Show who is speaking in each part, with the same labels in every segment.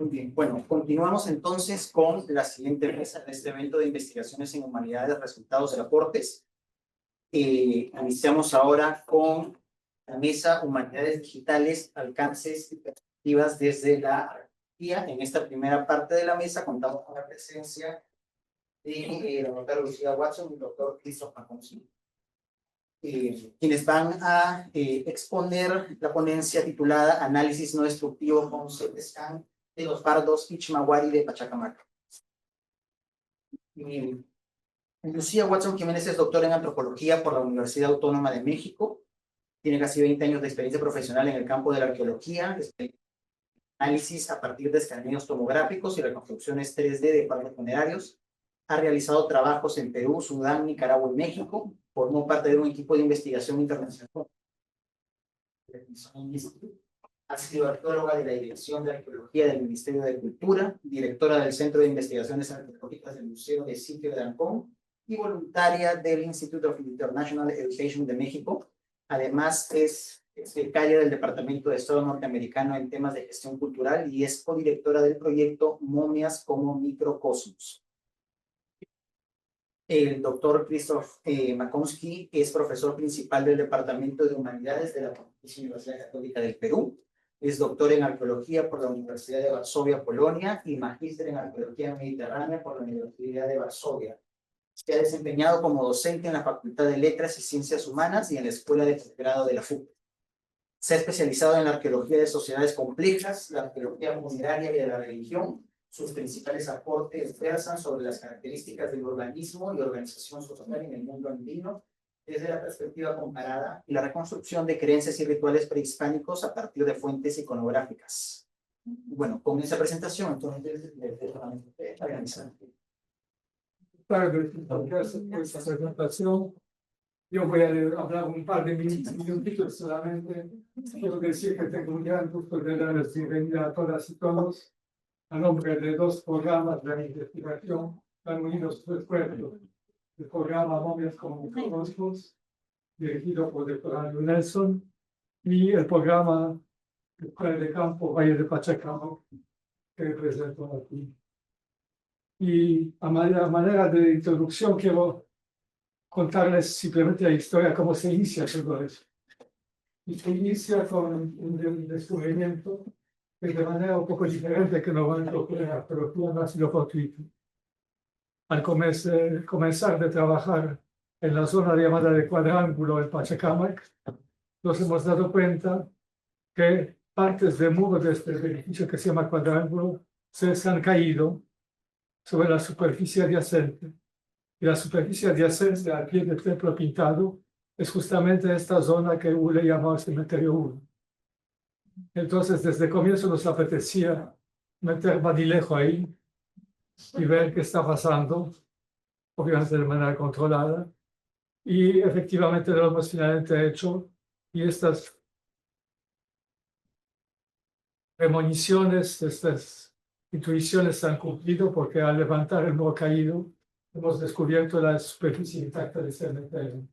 Speaker 1: Muy bien, bueno, continuamos entonces con la siguiente mesa de este evento de investigaciones en humanidades, resultados y aportes. Iniciamos ahora con la mesa Humanidades Digitales, Alcances y Perspectivas desde la arqueología. En esta primera parte de la mesa contamos con la presencia de la doctora Lucía Watson y el doctor Christoph Maconsi, quienes van a exponer la ponencia titulada Análisis no destructivo con CT scan de los fardos Ichmaguari de Pachacamac. Lucía Watson Jiménez es doctora en antropología por la Universidad Autónoma de México. Tiene casi 20 años de experiencia profesional en el campo de la arqueología, análisis a partir de escaneos tomográficos y reconstrucciones 3D de fardos funerarios. Ha realizado trabajos en Perú, Sudán, Nicaragua y México. Formó parte de un equipo de investigación internacional. Ha sido arqueóloga de la Dirección de Arqueología del Ministerio de Cultura, directora del Centro de Investigaciones Arqueológicas del Museo de Sitio de Ancón y voluntaria del Institute of International Education de México. Además, es becaria del Departamento de Estado norteamericano en temas de gestión cultural y es codirectora del proyecto Momias como Microcosmos. El doctor Christoph Maconsi es profesor principal del Departamento de Humanidades de la Pontificia Universidad Católica del Perú. Es doctor en arqueología por la Universidad de Varsovia, Polonia, y magíster en arqueología mediterránea por la Universidad de Varsovia. Se ha desempeñado como docente en la Facultad de Letras y Ciencias Humanas y en la Escuela de Posgrado de la FUC. Se ha especializado en la arqueología de sociedades complejas, la arqueología funeraria y de la religión. Sus principales aportes versan sobre las características del organismo y organización social en el mundo andino desde la perspectiva comparada y la reconstrucción de creencias y rituales prehispánicos a partir de fuentes iconográficas. Bueno, con esa presentación, entonces,
Speaker 2: Gracias por esta presentación. Yo voy a hablar un par de minutitos solamente. Quiero decir que tengo un gran gusto de darles bienvenida a todas y todos a nombre de dos programas de investigación tan unidos por esfuerzo. El programa Momias como Microcosmos, dirigido por el doctor Andrew Nelson, y el programa Escuela de Campo Valle de Pachacamac, que presento aquí. Y a manera de introducción quiero contarles simplemente la historia, cómo se inicia todo eso. Y se inicia con un descubrimiento que de manera un poco diferente que no van a ocurrir, pero no ha sido fortuito. Al comenzar de trabajar en la zona llamada de Cuadrángulo en Pachacamac, nos hemos dado cuenta que partes del muro de este edificio que se llama Cuadrángulo se han caído sobre la superficie adyacente. Y la superficie adyacente al pie del templo pintado es justamente esta zona que le llamaba Cementerio 1. Entonces, desde el comienzo nos apetecía meter Badilejo ahí y ver qué está pasando, obviamente de manera controlada. Y efectivamente lo hemos finalmente hecho. Y estas premoniciones, estas intuiciones se han cumplido porque al levantar el muro caído, hemos descubierto la superficie intacta del cementerio.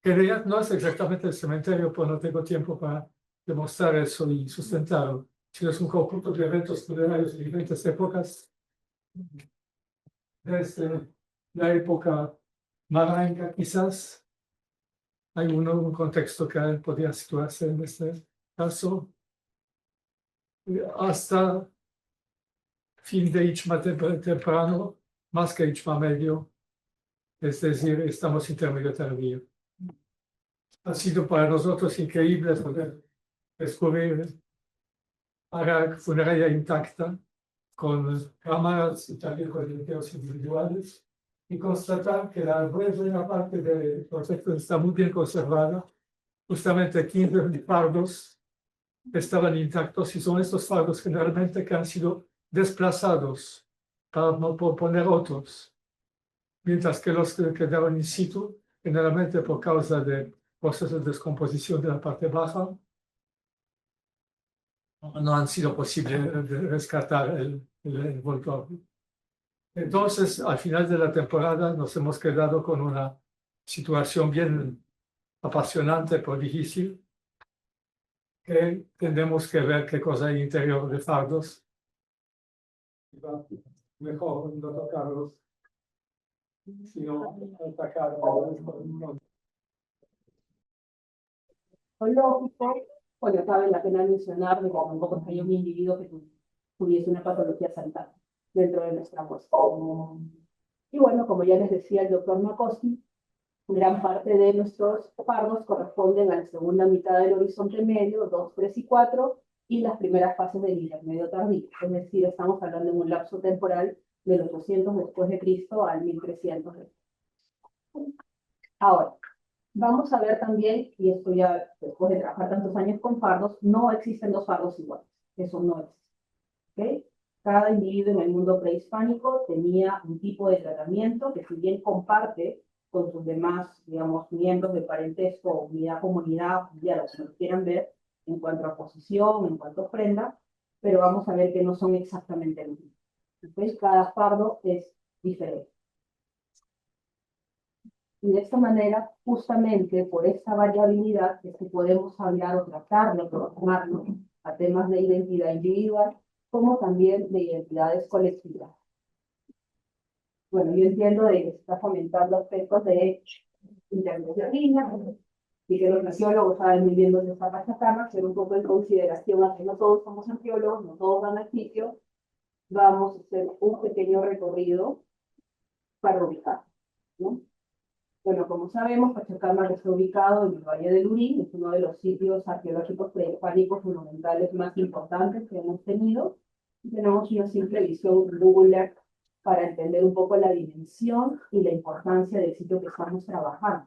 Speaker 2: Que no es exactamente el cementerio, pues no tengo tiempo para demostrar eso y sustentarlo, sino es un conjunto de eventos funerarios de diferentes épocas, desde la época maranca quizás, hay un contexto que podría situarse en este caso, hasta fin de Ichma temprano, más que Ichma medio, es decir, estamos intermedio tardío. Ha sido para nosotros increíble poder descubrir Arak funeraria intacta, con cámaras y también con videos individuales, y constatar que la buena parte del proyecto está muy bien conservada. Justamente 15 fardos estaban intactos y son estos fardos generalmente que han sido desplazados para no poner otros, mientras que los que quedaban in situ, generalmente por causa de procesos de descomposición de la parte baja, no han sido posibles de rescatar el envoltorio. Entonces, al final de la temporada nos hemos quedado con una situación bien apasionante pero difícil, que tenemos que ver qué cosa hay interior de fardos Va mejor, doctor Carlos, si no atacar.
Speaker 3: Lógico, bueno, cabe la pena mencionar de que tampoco hay un individuo que tuviese una patología sanitaria dentro de nuestra muestra. Y bueno, como ya les decía el doctor Makoski, gran parte de nuestros pardos corresponden a la segunda mitad del horizonte medio, 2, 3 y 4, y las primeras fases del intermedio tardío. Es decir, estamos hablando de un lapso temporal del 800 después de Cristo al 1300 después. Ahora, vamos a ver también, y esto ya después de trabajar tantos años con fardos, no existen dos fardos iguales. Eso no existe. ¿Okay? Cada individuo en el mundo prehispánico tenía un tipo de tratamiento que si bien comparte con sus demás, digamos, miembros de parentesco, unidad, comunidad, ya lo que quieran ver, en cuanto a posición, en cuanto a ofrenda, pero vamos a ver que no son exactamente lo mismo. ¿Okay? Cada fardo es diferente. Y de esta manera, justamente por esta variabilidad, es que podemos hablar o tratarlo, aproximarnos a temas de identidad individual, como también de identidades colectivas. Bueno, yo entiendo de que se está fomentando aspectos de intervención y que los arqueólogos saben muy bien dónde está Pachacama, pero un poco en consideración a que no todos somos arqueólogos, no todos van al sitio, vamos a hacer un pequeño recorrido para ubicar, ¿no? Bueno, como sabemos, Pachacamac está ubicado en el Valle del Urín, es uno de los sitios arqueológicos prehispánicos monumentales más importantes que hemos tenido. Tenemos una simple visión Google Earth para entender un poco la dimensión y la importancia del sitio que estamos trabajando.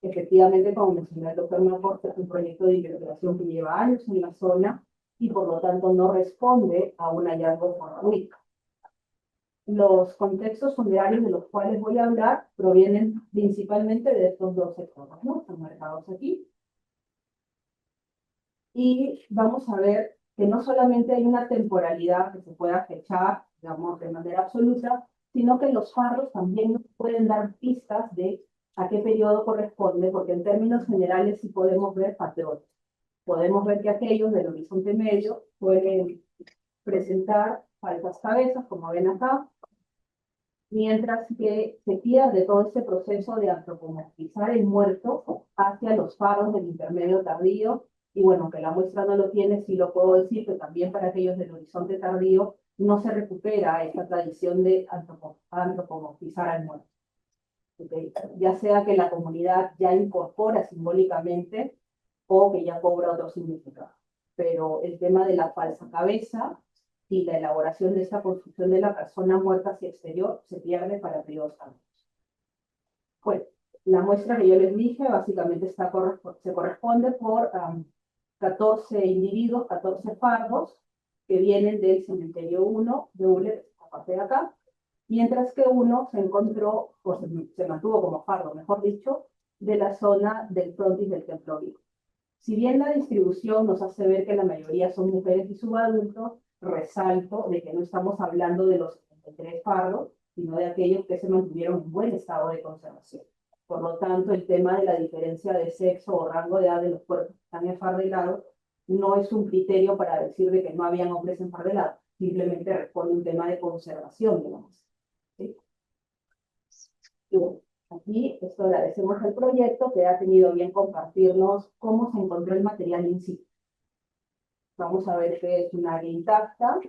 Speaker 3: Efectivamente, como mencionó el doctor Macosta, es un proyecto de investigación que lleva años en la zona y por lo tanto no responde a un hallazgo fortuito. Los contextos funerarios de los cuales voy a hablar provienen principalmente de estos dos sectores, ¿no? Están marcados aquí. Y vamos a ver que no solamente hay una temporalidad que se pueda fechar, digamos, de manera absoluta, sino que los fardos también nos pueden dar pistas de a qué periodo corresponde, porque en términos generales sí podemos ver patrones. Podemos ver que aquellos del horizonte medio pueden presentar falsas cabezas, como ven acá, mientras que se pierde todo este proceso de antropomorfizar el muerto hacia los faros del intermedio tardío, y bueno, que la muestra no lo tiene, sí lo puedo decir, que también para aquellos del horizonte tardío no se recupera esta tradición de antropomorfizar al muerto. ¿Okay? Ya sea que la comunidad ya incorpora simbólicamente o que ya cobra otro significado. Pero el tema de la falsa cabeza y la elaboración de esta construcción de la persona muerta hacia exterior se pierde para periodos amplios. Bueno, la muestra que yo les dije básicamente se corresponde por 14 individuos, 14 fardos, que vienen del cementerio 1 de Uble, esta parte de acá, mientras que uno se encontró, o se mantuvo como fardo, mejor dicho, de la zona del frontis del Templo Vivo. Si bien la distribución nos hace ver que la mayoría son mujeres y subadultos, resalto de que no estamos hablando de los 73 fardos, sino de aquellos que se mantuvieron en buen estado de conservación. Por lo tanto, el tema de la diferencia de sexo o rango de edad de los cuerpos que están enfardelados no es un criterio para decir de que no habían hombres enfardelados, simplemente responde a un tema de conservación, digamos. ¿Sí? Y bueno, aquí esto agradecemos al proyecto que ha tenido bien compartirnos cómo se encontró el material in situ. Vamos a ver que es un área intacta.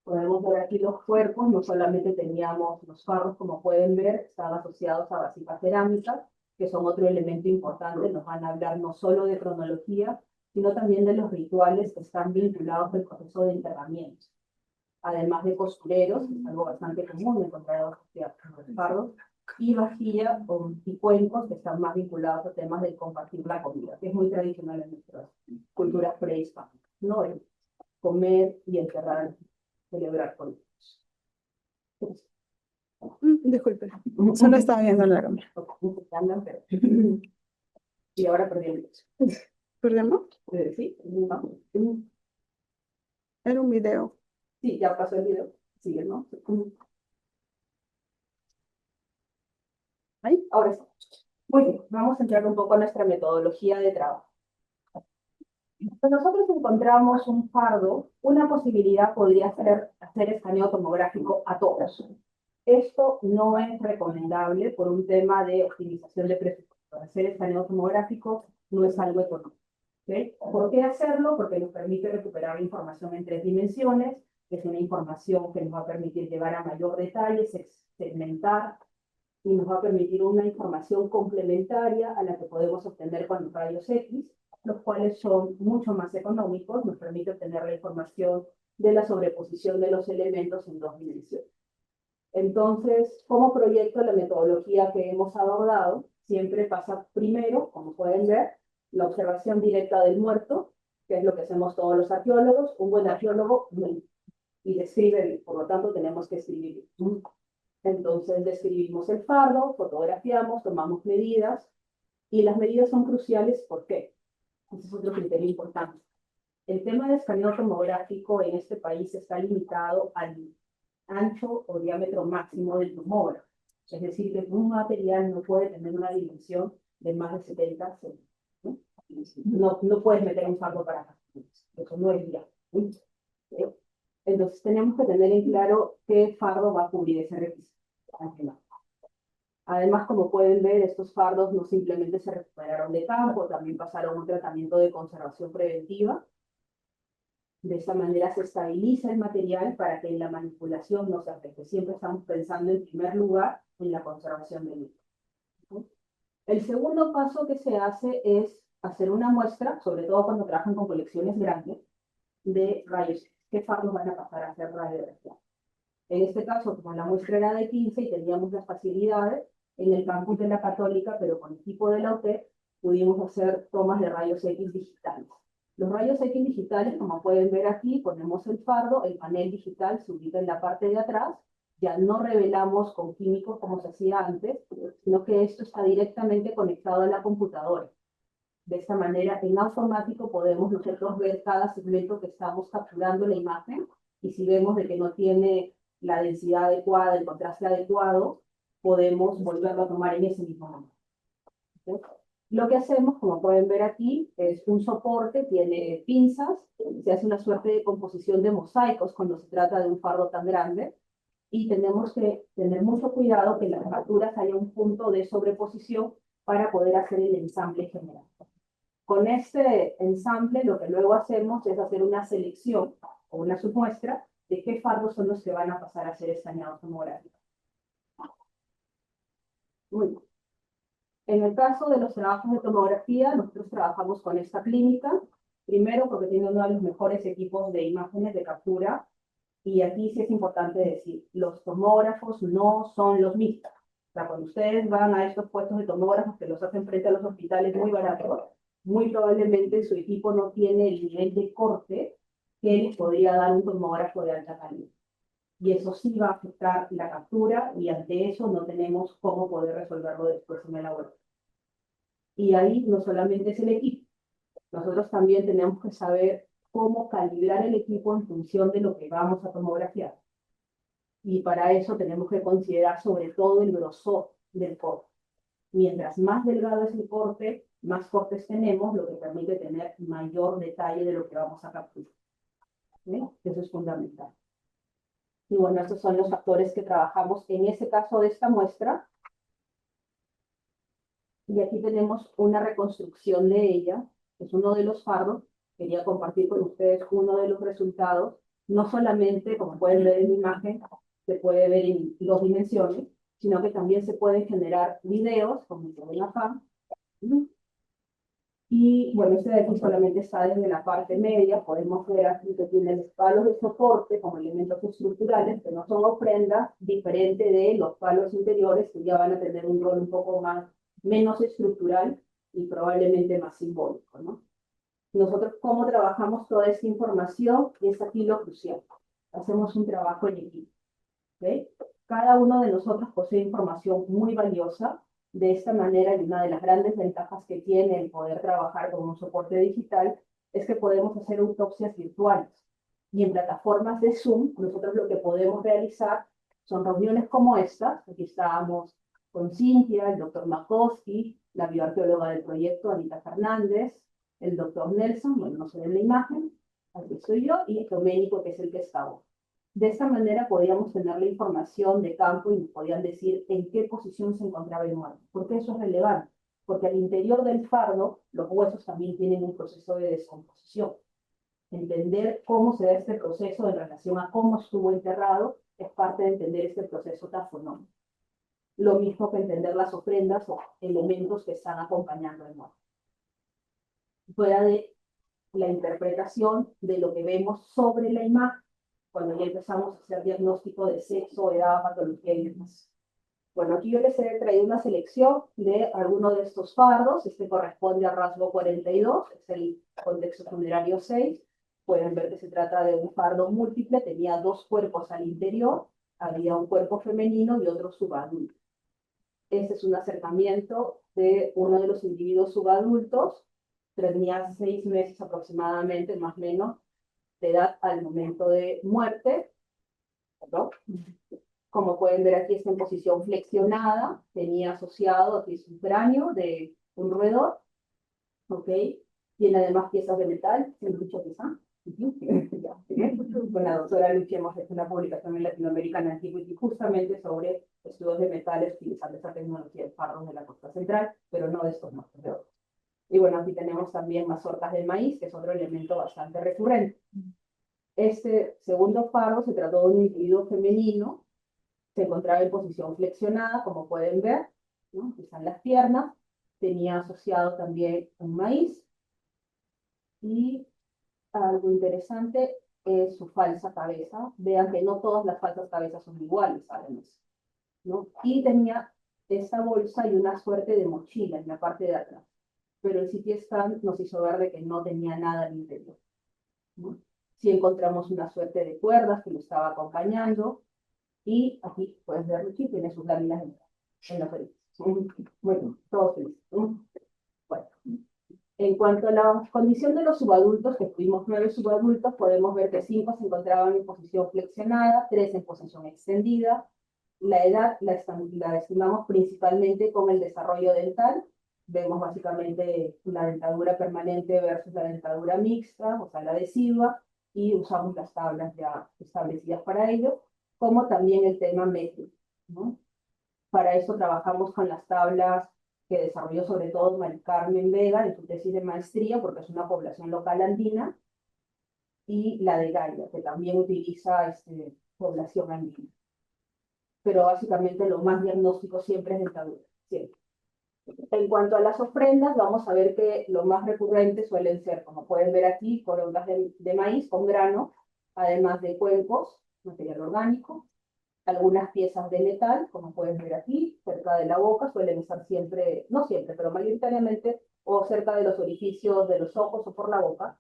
Speaker 3: Podemos ver aquí los cuerpos, no solamente teníamos los farros, como pueden ver, están asociados a vasijas cerámicas, que son otro elemento importante, nos van a hablar no solo de cronología, sino también de los rituales que están vinculados al proceso de enterramiento. Además de costureros, es algo bastante común encontrar los fardos, y vajilla y cuencos que están más vinculados a temas de compartir la comida, que es muy tradicional en nuestras culturas prehispánicas, ¿no? El comer y enterrar, celebrar con ellos.
Speaker 4: Disculpe, solo estaba viendo la cámara.
Speaker 3: Y ahora perdí el derecho.
Speaker 4: ¿Perdemos?
Speaker 3: Sí,
Speaker 4: Era un video.
Speaker 3: sí, ya pasó el video. Sigue, ¿no? Ahí, ahora sí. Muy bien, vamos a entrar un poco a nuestra metodología de trabajo. Cuando nosotros encontramos un fardo, una posibilidad podría ser hacer escaneo tomográfico a todos. Esto no es recomendable por un tema de optimización de presupuesto. Hacer escaneo tomográfico no es algo económico. ¿Okay? ¿Por qué hacerlo? Porque nos permite recuperar la información en 3 dimensiones, que es una información que nos va a permitir llegar a mayor detalle, segmentar, y nos va a permitir una información complementaria a la que podemos obtener con los rayos X, los cuales son mucho más económicos, nos permite obtener la información de la sobreposición de los elementos en 2 dimensiones. Entonces, como proyecto, la metodología que hemos abordado siempre pasa primero, como pueden ver, la observación directa del muerto, que es lo que hacemos todos los arqueólogos. Un buen arqueólogo y describe, por lo tanto tenemos que escribir. Entonces describimos el fardo, fotografiamos, tomamos medidas, y las medidas son cruciales. ¿Por qué? Ese es otro criterio importante. El tema de escaneo tomográfico en este país está limitado al ancho o diámetro máximo del tomógrafo. Es decir, que un material no puede tener una dimensión de más de 70 centímetros. No puedes meter un fardo para acá. Eso no es viable. Entonces tenemos que tener en claro qué fardo va a cubrir ese requisito. Además, como pueden ver, estos fardos no simplemente se recuperaron de campo, también pasaron un tratamiento de conservación preventiva. De esta manera se estabiliza el material para que en la manipulación no se afecte. Siempre estamos pensando en primer lugar en la conservación del mismo. El segundo paso que se hace es hacer una muestra, sobre todo cuando trabajan con colecciones grandes, de rayos. ¿Qué fardos van a pasar a hacer radiografía? En este caso, como la muestra era de 15 y teníamos las facilidades, en el campus de la Católica, pero con equipo de la UTEC, pudimos hacer tomas de rayos X digitales. Los rayos X digitales, como pueden ver aquí, ponemos el fardo, el panel digital se ubica en la parte de atrás, ya no revelamos con químicos como se hacía antes, sino que esto está directamente conectado a la computadora. De esta manera, en automático podemos nosotros ver cada segmento que estamos capturando la imagen, y si vemos de que no tiene la densidad adecuada, el contraste adecuado, podemos volverlo a tomar en ese mismo momento. ¿Sí? Lo que hacemos, como pueden ver aquí, es un soporte, tiene pinzas, se hace una suerte de composición de mosaicos cuando se trata de un fardo tan grande, y tenemos que tener mucho cuidado que en las capturas haya un punto de sobreposición para poder hacer el ensamble general. Con este ensamble, lo que luego hacemos es hacer una selección o una submuestra de qué fardos son los que van a pasar a ser escaneados tomográficos. Muy bien. En el caso de los trabajos de tomografía, nosotros trabajamos con esta clínica, primero porque tiene uno de los mejores equipos de imágenes de captura, y aquí sí es importante decir, los tomógrafos no son los mismos. O sea, cuando ustedes van a estos puestos de tomógrafos que los hacen frente a los hospitales muy baratos, muy probablemente su equipo no tiene el nivel de corte que les podría dar un tomógrafo de alta calidad. Y eso sí va a afectar la captura, y ante eso no tenemos cómo poder resolverlo después en el laboratorio. Y ahí no solamente es el equipo, nosotros también tenemos que saber cómo calibrar el equipo en función de lo que vamos a tomografiar. Y para eso tenemos que considerar sobre todo el grosor del corte. Mientras más delgado es el corte, más cortes tenemos, lo que permite tener mayor detalle de lo que vamos a capturar. ¿Sí? Eso es fundamental. Y bueno, estos son los factores que trabajamos en ese caso de esta muestra. Y aquí tenemos una reconstrucción de ella. Es uno de los fardos. Quería compartir con ustedes uno de los resultados. No solamente, como pueden ver en la imagen, se puede ver en 2 dimensiones, sino que también se pueden generar videos, como se ven acá. Y bueno, este de aquí solamente está desde la parte media. Podemos ver aquí que tiene los palos de soporte como elementos estructurales, que no son ofrendas, diferente de los palos interiores, que ya van a tener un rol un poco menos estructural y probablemente más simbólico, ¿no? Nosotros, ¿cómo trabajamos toda esta información? Y es aquí lo crucial. Hacemos un trabajo en equipo. ¿Okay? Cada uno de nosotros posee información muy valiosa. De esta manera, y una de las grandes ventajas que tiene el poder trabajar con un soporte digital es que podemos hacer autopsias virtuales. Y en plataformas de Zoom, nosotros lo que podemos realizar son reuniones como estas. Aquí estábamos con Cintia, el doctor Makowski, la bioarqueóloga del proyecto, Anita Fernández, el doctor Nelson, bueno, no se ve en la imagen, aquí soy yo, y Doménico, que es el que estaba. De esta manera podíamos tener la información de campo y nos podían decir en qué posición se encontraba el muerto. ¿Por qué eso es relevante? Porque al interior del fardo, los huesos también tienen un proceso de descomposición. Entender cómo se da este proceso en relación a cómo estuvo enterrado es parte de entender este proceso tafonómico. Lo mismo que entender las ofrendas o elementos que están acompañando al muerto. Fuera de la interpretación de lo que vemos sobre la imagen, cuando ya empezamos a hacer diagnóstico de sexo, edad, patología y demás. Bueno, aquí yo les he traído una selección de algunos de estos fardos. Este corresponde al rasgo 42, es el contexto funerario 6. Pueden ver que se trata de un fardo múltiple, tenía dos cuerpos al interior, había un cuerpo femenino y otro subadulto. Este es un acercamiento de uno de los individuos subadultos, tenía 6 meses aproximadamente, más o menos, de edad al momento de muerte, ¿no? Como pueden ver aquí está en posición flexionada, tenía asociado aquí su cráneo de un roedor, ¿ok? Tiene además piezas de metal, ¿se escucha quizá? Con la doctora Luchi hemos hecho una publicación en Latinoamerican Antiquity justamente sobre estudios de metales utilizando esa tecnología de fardos de la costa central, pero no de estos mazos de oro. Y bueno, aquí tenemos también mazorcas de maíz, que es otro elemento bastante recurrente. Este segundo fardo se trató de un individuo femenino, se encontraba en posición flexionada, como pueden ver, ¿no? Aquí están las piernas, tenía asociado también un maíz, y algo interesante es su falsa cabeza. Vean que no todas las falsas cabezas son iguales, además, ¿no? Y tenía esta bolsa y una suerte de mochila en la parte de atrás, pero el CT scan nos hizo ver de que no tenía nada al interior, ¿no? Sí encontramos una suerte de cuerdas que lo estaba acompañando, y aquí puedes ver Luchi, tiene sus láminas en la pared. Bueno, todos felices. Bueno, en cuanto a la condición de los subadultos, que tuvimos 9 subadultos, podemos ver que 5 se encontraban en posición flexionada, 3 en posición extendida. La edad la estimamos principalmente con el desarrollo dental. Vemos básicamente la dentadura permanente versus la dentadura mixta, o sea, la decidua, y usamos las tablas ya establecidas para ello, como también el tema métrico, ¿no? Para eso trabajamos con las tablas que desarrolló sobre todo Mari Carmen Vega en su tesis de maestría, porque es una población local andina, y la de Gaia, que también utiliza población andina. Pero básicamente lo más diagnóstico siempre es dentadura, siempre. En cuanto a las ofrendas, vamos a ver que lo más recurrente suelen ser, como pueden ver aquí, corongas de maíz con grano, además de cuencos, material orgánico, algunas piezas de metal, como pueden ver aquí, cerca de la boca, suelen estar siempre, no siempre, pero mayoritariamente, o cerca de los orificios de los ojos o por la boca,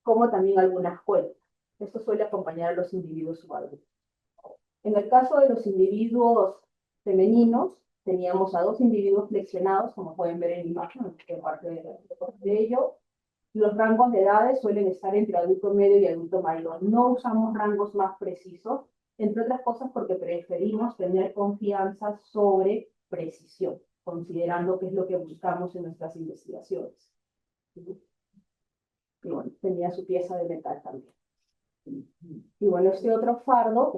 Speaker 3: como también algunas cuencas. Esto suele acompañar a los individuos subadultos. En el caso de los individuos femeninos, teníamos a 2 individuos flexionados, como pueden ver en la imagen, que parte de ello. Los rangos de edades suelen estar entre adulto medio y adulto mayor. No usamos rangos más precisos, entre otras cosas porque preferimos tener confianza sobre precisión, considerando que es lo que buscamos en nuestras investigaciones. Y bueno, tenía su pieza de metal también. Y bueno, este otro fardo,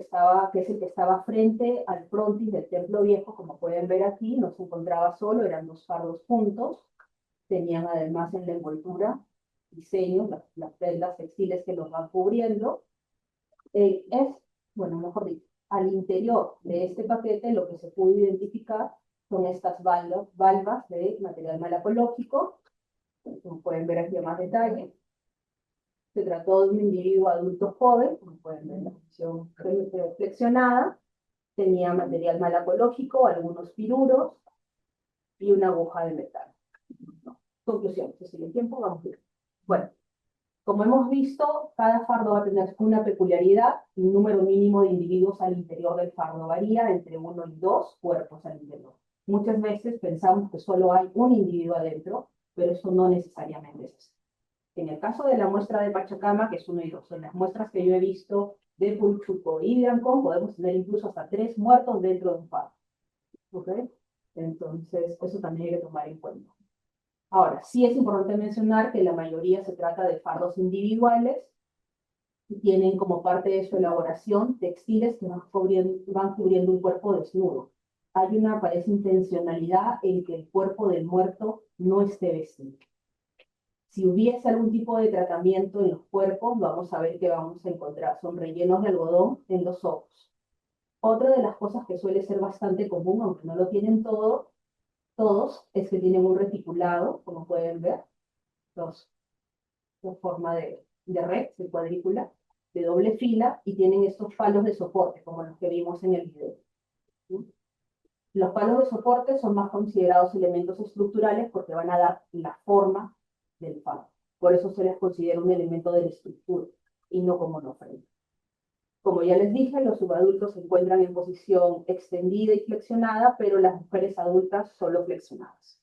Speaker 3: que es el que estaba frente al frontis del Templo Viejo, como pueden ver aquí, no se encontraba solo, eran 2 fardos juntos. Tenían además en la envoltura diseños, las prendas textiles que los van cubriendo. Bueno, mejor dicho, al interior de este paquete lo que se pudo identificar son estas valvas de material malacológico, como pueden ver aquí a más detalle. Se trató de un individuo adulto joven, como pueden ver en la posición flexionada, tenía material malacológico, algunos piruros y una aguja de metal. Conclusión, si sigue el tiempo, vamos bien. Bueno, como hemos visto, cada fardo va a tener una peculiaridad, y un número mínimo de individuos al interior del fardo varía entre 1 y 2 cuerpos al interior. Muchas veces pensamos que solo hay un individuo adentro, pero eso no necesariamente es así. En el caso de la muestra de Pachacama, que es 1 y 2, en las muestras que yo he visto de Pulchuco y de Ancón, podemos tener incluso hasta 3 muertos dentro de un fardo. ¿Ok? Entonces, eso también hay que tomar en cuenta. Ahora, sí es importante mencionar que la mayoría se trata de fardos individuales y tienen como parte de su elaboración textiles que van cubriendo un cuerpo desnudo. Hay una, parece, intencionalidad en que el cuerpo del muerto no esté vestido. Si hubiese algún tipo de tratamiento en los cuerpos, vamos a ver que vamos a encontrar, son rellenos de algodón en los ojos. Otra de las cosas que suele ser bastante común, aunque no lo tienen todos, es que tienen un reticulado, como pueden ver, dos, en forma de red, de cuadrícula, de doble fila, y tienen estos palos de soporte, como los que vimos en el video. ¿Sí? Los palos de soporte son más considerados elementos estructurales porque van a dar la forma del palo. Por eso se les considera un elemento de la estructura y no como una ofrenda. Como ya les dije, los subadultos se encuentran en posición extendida y flexionada, pero las mujeres adultas solo flexionadas.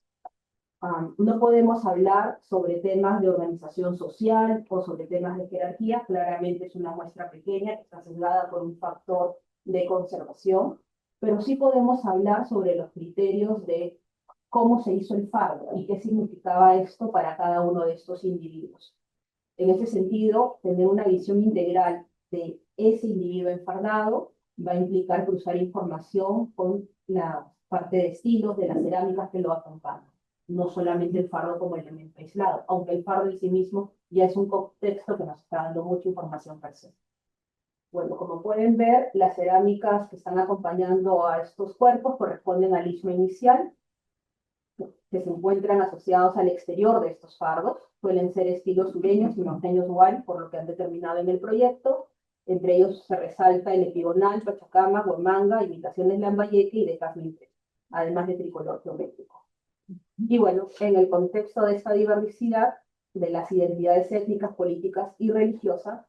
Speaker 3: No podemos hablar sobre temas de organización social o sobre temas de jerarquía. Claramente es una muestra pequeña que está sesgada por un factor de conservación, pero sí podemos hablar sobre los criterios de cómo se hizo el fardo y qué significaba esto para cada uno de estos individuos. En ese sentido, tener una visión integral de ese individuo enfardado va a implicar cruzar información con la parte de estilos de las cerámicas que lo acompañan, no solamente el fardo como elemento aislado, aunque el fardo en sí mismo ya es un contexto que nos está dando mucha información per se. Bueno, como pueden ver, las cerámicas que están acompañando a estos cuerpos corresponden al istmo inicial, que se encuentran asociados al exterior de estos fardos. Suelen ser estilos sureños y norteños igual, por lo que han determinado en el proyecto. Entre ellos se resalta el epigonal, pachacama, huamanga, imitaciones lambayeque y de casminte, además de tricolor geométrico. Y bueno, en el contexto de esta diversidad de las identidades étnicas, políticas y religiosas,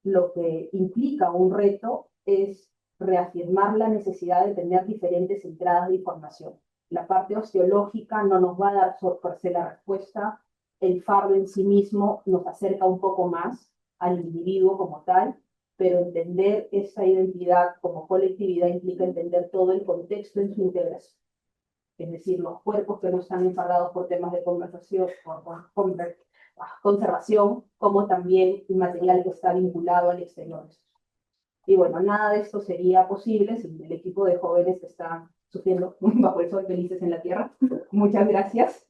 Speaker 3: lo que implica un reto es reafirmar la necesidad de tener diferentes entradas de información. La parte osteológica no nos va a dar por sí la respuesta, el fardo en sí mismo nos acerca un poco más al individuo como tal, pero entender esa identidad como colectividad implica entender todo el contexto en su integración. Es decir, los cuerpos que no están enfardados por temas de conversación, conservación, como también el material que está vinculado al exterior. Y bueno, nada de esto sería posible sin el equipo de jóvenes que están sufriendo bajo el sol felices en la tierra. Muchas gracias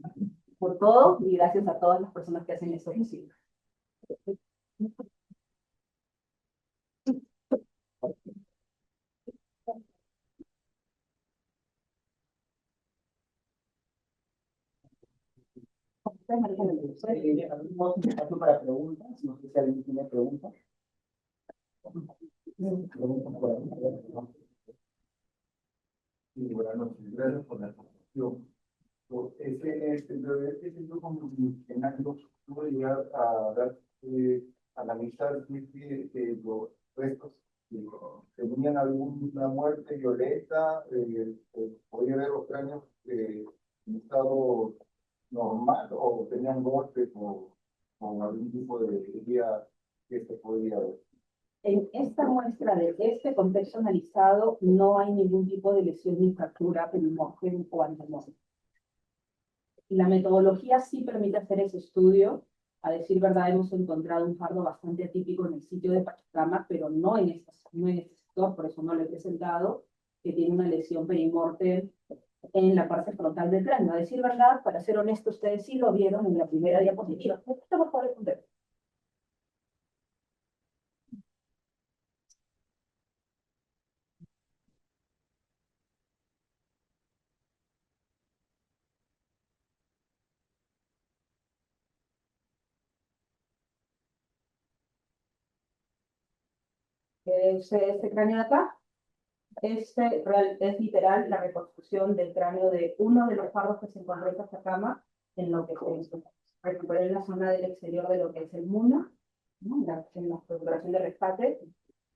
Speaker 3: por todo y gracias a todas las personas que hacen esto posible.
Speaker 1: Abrimos un espacio para preguntas. No sé si alguien tiene preguntas. Preguntas por ahí.
Speaker 5: Sí, buenas noches, gracias por la información. Es que dentro de este centro comunitario puedo llegar a dar, analizar los restos. ¿Tenían alguna muerte violenta? ¿Podía ver los cráneos en estado normal o tenían golpes o algún tipo de herida que se podía ver?
Speaker 3: En esta muestra de este contexto analizado no hay ningún tipo de lesión ni fractura perimortem o antemortem. La metodología sí permite hacer ese estudio. A decir verdad, hemos encontrado un fardo bastante atípico en el sitio de Pachacama, pero no en este sector, por eso no lo he presentado, que tiene una lesión perimortem en la parte frontal del cráneo. A decir verdad, para ser honesto, ustedes sí lo vieron en la primera diapositiva. Por favor, responder. Este cráneo de acá, es literal la reconstrucción del cráneo de uno de los fardos que se encontró en Pachacama, en lo que se recuperó en la zona del exterior de lo que es el MUNA, ¿no? en la procuración de rescate.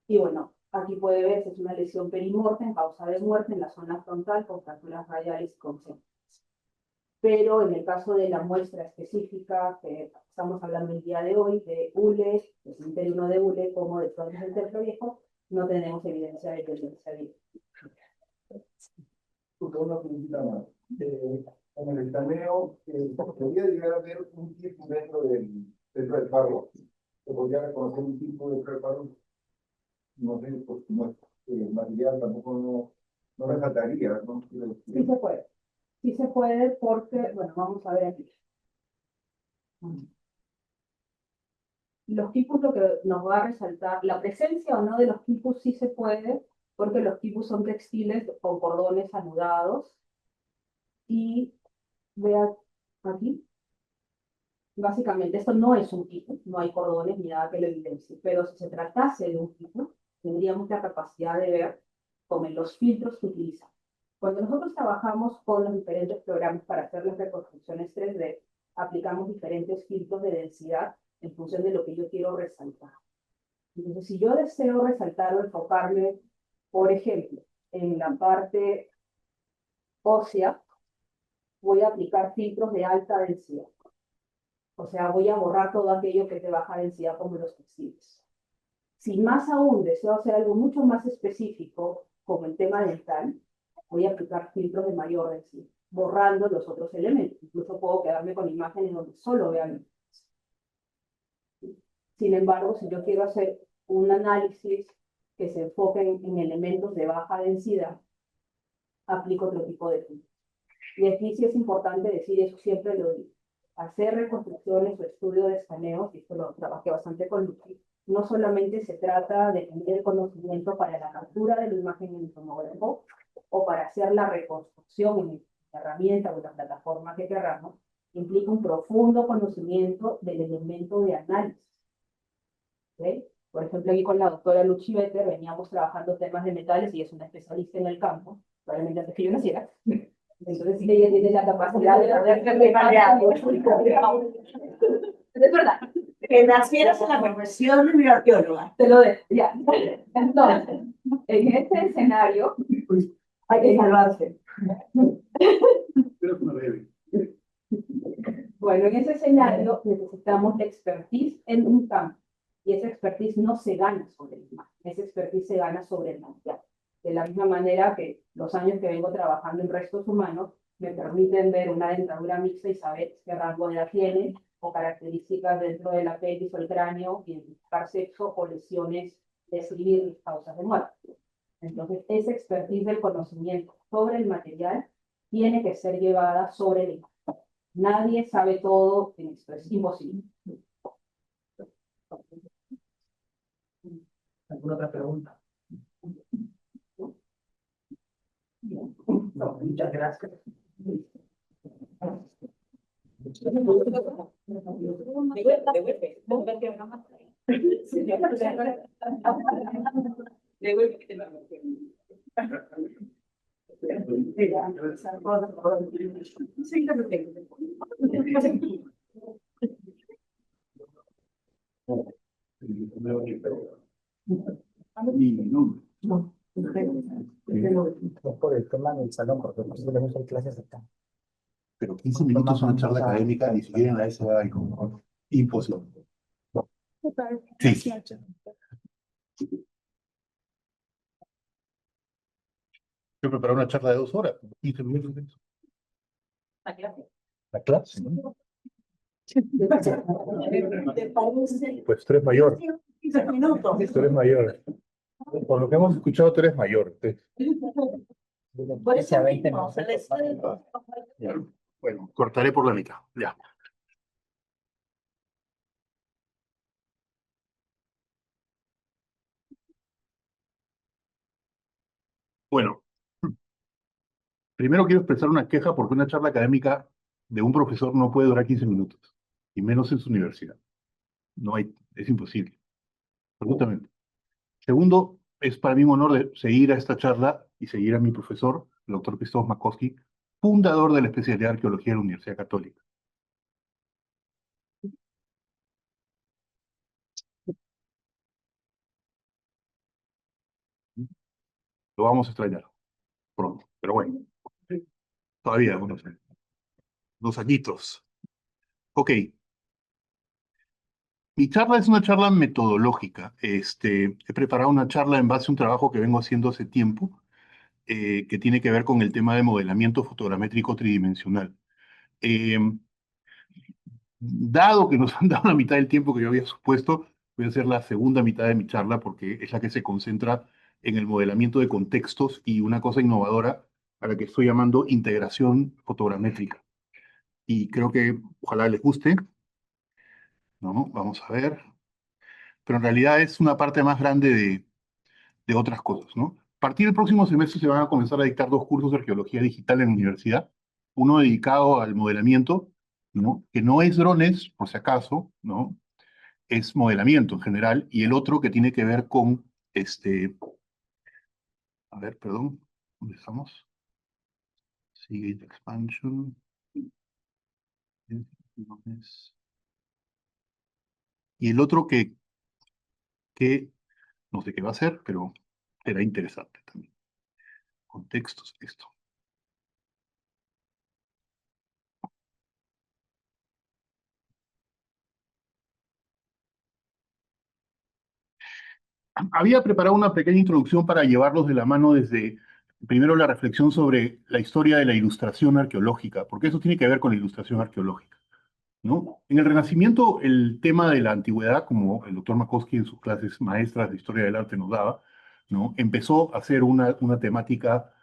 Speaker 3: Y bueno, aquí puede ver, es una lesión perimortem en causa de muerte en la zona frontal con fracturas radiales concéntricas. Pero en el caso de la muestra específica que estamos hablando el día de hoy, de ULE, del cementerio 1 de ULE, como de Torres del Templo Viejo, no tenemos evidencia de violencia viva.
Speaker 5: Una pregunta más. en el escaneo, podría llegar a ver un tipo dentro del faro. Se podría reconocer un tipo dentro del faro. No sé, pues como es material tampoco no resaltaría, ¿no?
Speaker 3: Sí se puede. Sí se puede porque, bueno, vamos a ver aquí. Los quipus lo que nos va a resaltar, la presencia o no de los quipus sí se puede, porque los quipus son textiles con cordones anudados. Y vean aquí, básicamente esto no es un quipu, no hay cordones ni nada que lo evidencie, pero si se tratase de un quipu, tendríamos la capacidad de ver con los filtros que utilizan. Cuando nosotros trabajamos con los diferentes programas para hacer las reconstrucciones 3D, aplicamos diferentes filtros de densidad en función de lo que yo quiero resaltar. Entonces, si yo deseo resaltar o enfocarme, por ejemplo, en la parte ósea, voy a aplicar filtros de alta densidad. O sea, voy a borrar todo aquello que es de baja densidad como los textiles. Si más aún deseo hacer algo mucho más específico, como el tema dental, voy a aplicar filtros de mayor densidad, borrando los otros elementos. Incluso puedo quedarme con imágenes donde solo vean. Sin embargo, si yo quiero hacer un análisis que se enfoque en elementos de baja densidad, aplico otro tipo de filtros. Y aquí sí es importante decir, eso siempre lo digo, hacer reconstrucciones o estudio de escaneos, y esto lo trabajé bastante con Luchi, no solamente se trata de tener el conocimiento para la captura de la imagen en el tomógrafo o para hacer la reconstrucción en la herramienta o en la plataforma que queramos, implica un profundo conocimiento del elemento de análisis. ¿Okay? Por ejemplo, aquí con la doctora Luchi Vetter veníamos trabajando temas de metales y es una especialista en el campo, probablemente antes que yo naciera. Entonces sí ella tiene la capacidad de poder es verdad.
Speaker 6: Que nacieras en la profesión de bioarqueóloga.
Speaker 3: Te lo dejo, ya. Entonces, en este escenario hay que salvarse. Bueno, en ese escenario necesitamos expertise en un campo. Y esa expertise no se gana sobre el imagen, esa expertise se gana sobre el material. De la misma manera que los años que vengo trabajando en restos humanos me permiten ver una dentadura mixta y saber qué rango de edad tiene, o características dentro de la pelvis o el cráneo, identificar sexo o lesiones, describir causas de muerte. Entonces, esa expertise del conocimiento sobre el material tiene que ser llevada sobre el imagen. Nadie sabe todo en esto, es imposible.
Speaker 1: ¿Alguna otra pregunta? No, muchas gracias. Es por el tema del salón, porque nosotros tenemos hay clases acá.
Speaker 7: Pero 15 minutos una charla académica, ni siquiera en la SBA hay como imposible. Sí. Yo preparé una charla de 2 horas, 15 minutos de eso. La clase, ¿no? Pues tú eres mayor.
Speaker 6: 15 minutos.
Speaker 7: Tú eres mayor. Por lo que hemos escuchado, tú eres mayor.
Speaker 6: Por eso mismo,
Speaker 7: Ya. Bueno, cortaré por la mitad. Ya. Bueno, primero quiero expresar una queja porque una charla académica de un profesor no puede durar 15 minutos, y menos en su universidad. No hay, es imposible. Absolutamente. Segundo, es para mí un honor de seguir a esta charla y seguir a mi profesor, el doctor Krzysztof Makowski, fundador de la especialidad de arqueología de la Universidad Católica. Lo vamos a extrañar pronto, pero bueno, todavía unos añitos. Ok. Mi charla es una charla metodológica. He preparado una charla en base a un trabajo que vengo haciendo hace tiempo, que tiene que ver con el tema de modelamiento fotogramétrico tridimensional. Eh, Dado que nos han dado la mitad del tiempo que yo había supuesto, voy a hacer la segunda mitad de mi charla porque es la que se concentra en el modelamiento de contextos y una cosa innovadora a la que estoy llamando integración fotogramétrica. Y creo que ojalá les guste, ¿no? Vamos a ver. Pero en realidad es una parte más grande de otras cosas, ¿no? A partir del próximo semestre se van a comenzar a dictar dos cursos de arqueología digital en la universidad, uno dedicado al modelamiento, ¿no? Que no es drones, por si acaso, ¿no? Es modelamiento en general, y el otro que tiene que ver con, a ver, perdón, ¿dónde estamos? Seagate Expansion. Y el otro que no sé qué va a ser, pero será interesante también. Contextos, esto. Había preparado una pequeña introducción para llevarlos de la mano desde, primero, la reflexión sobre la historia de la ilustración arqueológica, porque eso tiene que ver con la ilustración arqueológica, ¿no? En el Renacimiento, el tema de la antigüedad, como el doctor Makowski en sus clases maestras de historia del arte nos daba, ¿no? Empezó a ser una temática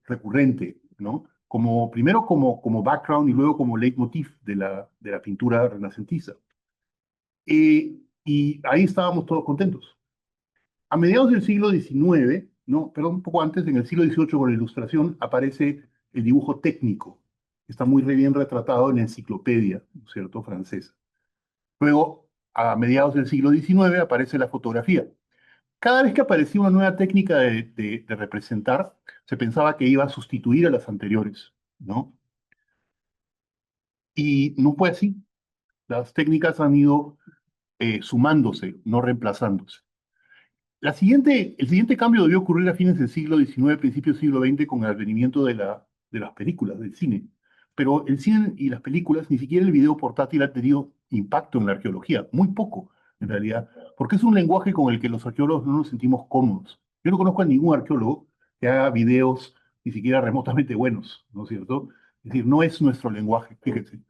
Speaker 7: recurrente, ¿no? Como, primero como background y luego como leitmotiv de la pintura renacentista. Y ahí estábamos todos contentos. A mediados del siglo XIX, no, perdón, un poco antes, en el siglo XVIII con la Ilustración, aparece el dibujo técnico. Está muy bien retratado en la enciclopedia, ¿no es cierto?, francesa. Luego, a mediados del siglo XIX, aparece la fotografía. Cada vez que aparecía una nueva técnica de representar, se pensaba que iba a sustituir a las anteriores, ¿no? Y no fue así. Las técnicas han ido sumándose, no reemplazándose. El siguiente cambio debió ocurrir a fines del siglo XIX, principios del siglo XX, con el advenimiento de las películas, del cine. Pero el cine y las películas, ni siquiera el video portátil ha tenido impacto en la arqueología, muy poco, en realidad, porque es un lenguaje con el que los arqueólogos no nos sentimos cómodos. Yo no conozco a ningún arqueólogo que haga videos ni siquiera remotamente buenos, ¿no es cierto? Es decir, no es nuestro lenguaje, fíjense.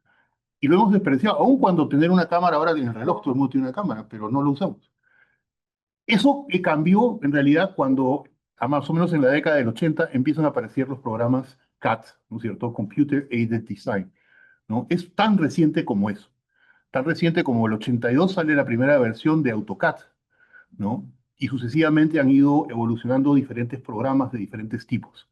Speaker 7: Y lo hemos despreciado, aun cuando tener una cámara, ahora en el reloj todo el mundo tiene una cámara, pero no lo usamos. Eso cambió en realidad cuando, a más o menos en la década del 80, empiezan a aparecer los programas CAD, ¿no es cierto? Computer Aided Design, ¿no? Es tan reciente como eso. Tan reciente como el 82 sale la primera versión de AutoCAD, ¿no? Y sucesivamente han ido evolucionando diferentes programas de diferentes tipos.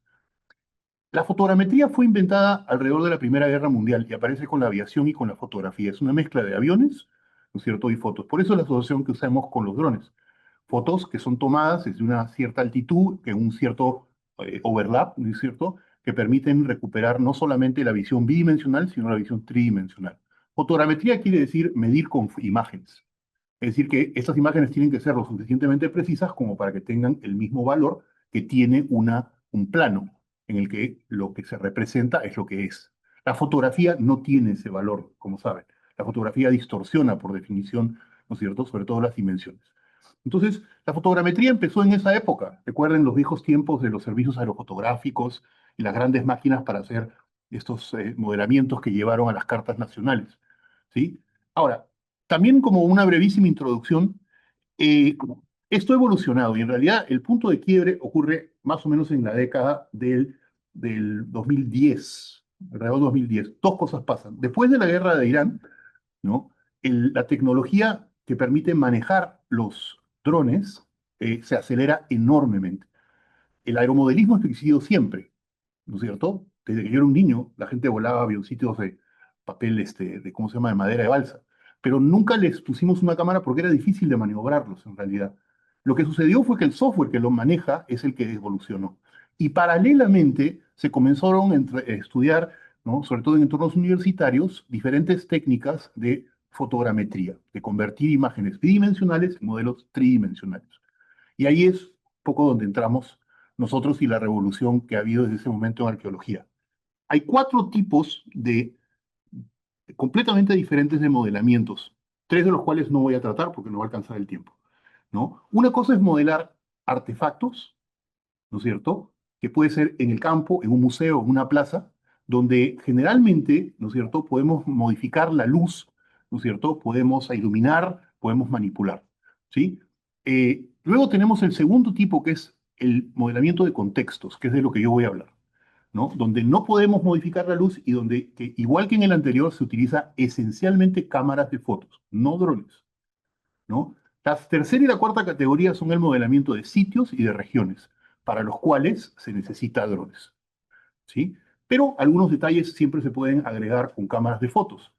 Speaker 7: La fotogrametría fue inventada alrededor de la Primera Guerra Mundial y aparece con la aviación y con la fotografía. Es una mezcla de aviones, ¿no es cierto?, y fotos. Por eso la asociación que usamos con los drones. Fotos que son tomadas desde una cierta altitud, en un cierto overlap, ¿no es cierto?, que permiten recuperar no solamente la visión bidimensional, sino la visión tridimensional. Fotogrametría quiere decir medir con imágenes. Es decir, que estas imágenes tienen que ser lo suficientemente precisas como para que tengan el mismo valor que tiene un plano, en el que lo que se representa es lo que es. La fotografía no tiene ese valor, como saben. La fotografía distorsiona, por definición, ¿no es cierto?, sobre todo las dimensiones. Entonces, la fotogrametría empezó en esa época. Recuerden los viejos tiempos de los servicios aerofotográficos y las grandes máquinas para hacer estos modelamientos que llevaron a las cartas nacionales, ¿sí? Ahora, también como una brevísima introducción, eh, esto ha evolucionado y en realidad el punto de quiebre ocurre más o menos en la década del 2010, alrededor de 2010. Dos cosas pasan. Después de la guerra de Irán, ¿no? La tecnología que permite manejar los drones se acelera enormemente. El aeromodelismo ha existido siempre, ¿no es cierto? Desde que yo era un niño, la gente volaba avioncitos de papel, ¿cómo se llama?, de madera de balsa. Pero nunca les pusimos una cámara porque era difícil de maniobrarlos, en realidad. Lo que sucedió fue que el software que lo maneja es el que evolucionó. Y paralelamente se comenzaron a estudiar, ¿no?, sobre todo en entornos universitarios, diferentes técnicas de fotogrametría, de convertir imágenes bidimensionales en modelos tridimensionales. Y ahí es un poco donde entramos nosotros y la revolución que ha habido desde ese momento en arqueología. Hay cuatro tipos completamente diferentes de modelamientos, tres de los cuales no voy a tratar porque no va a alcanzar el tiempo, ¿no? Una cosa es modelar artefactos, ¿no es cierto?, que puede ser en el campo, en un museo, en una plaza, donde generalmente, ¿no es cierto?, podemos modificar la luz, ¿no es cierto?, podemos iluminar, podemos manipular, ¿sí? Luego tenemos el segundo tipo, que es el modelamiento de contextos, que es de lo que yo voy a hablar, ¿no? Donde no podemos modificar la luz y donde, igual que en el anterior, se utiliza esencialmente cámaras de fotos, no drones, ¿no? La tercera y la cuarta categoría son el modelamiento de sitios y de regiones, para los cuales se necesita drones, ¿sí? Pero algunos detalles siempre se pueden agregar con cámaras de fotos.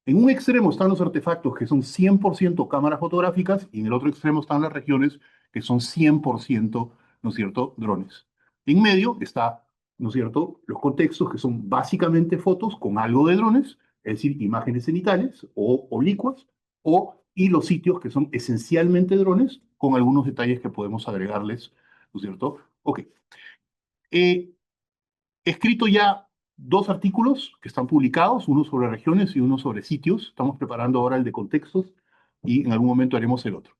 Speaker 7: En un extremo están los artefactos que son 100% cámaras fotográficas y en el otro extremo están las regiones que son 100%, ¿no es cierto?, drones. En medio está, ¿no es cierto?, los contextos que son básicamente fotos con algo de drones, es decir, imágenes cenitales o oblicuas, y los sitios que son esencialmente drones con algunos detalles que podemos agregarles, ¿no es cierto? Ok. He escrito ya 2 artículos que están publicados, uno sobre regiones y uno sobre sitios. Estamos preparando ahora el de contextos y en algún momento haremos el otro.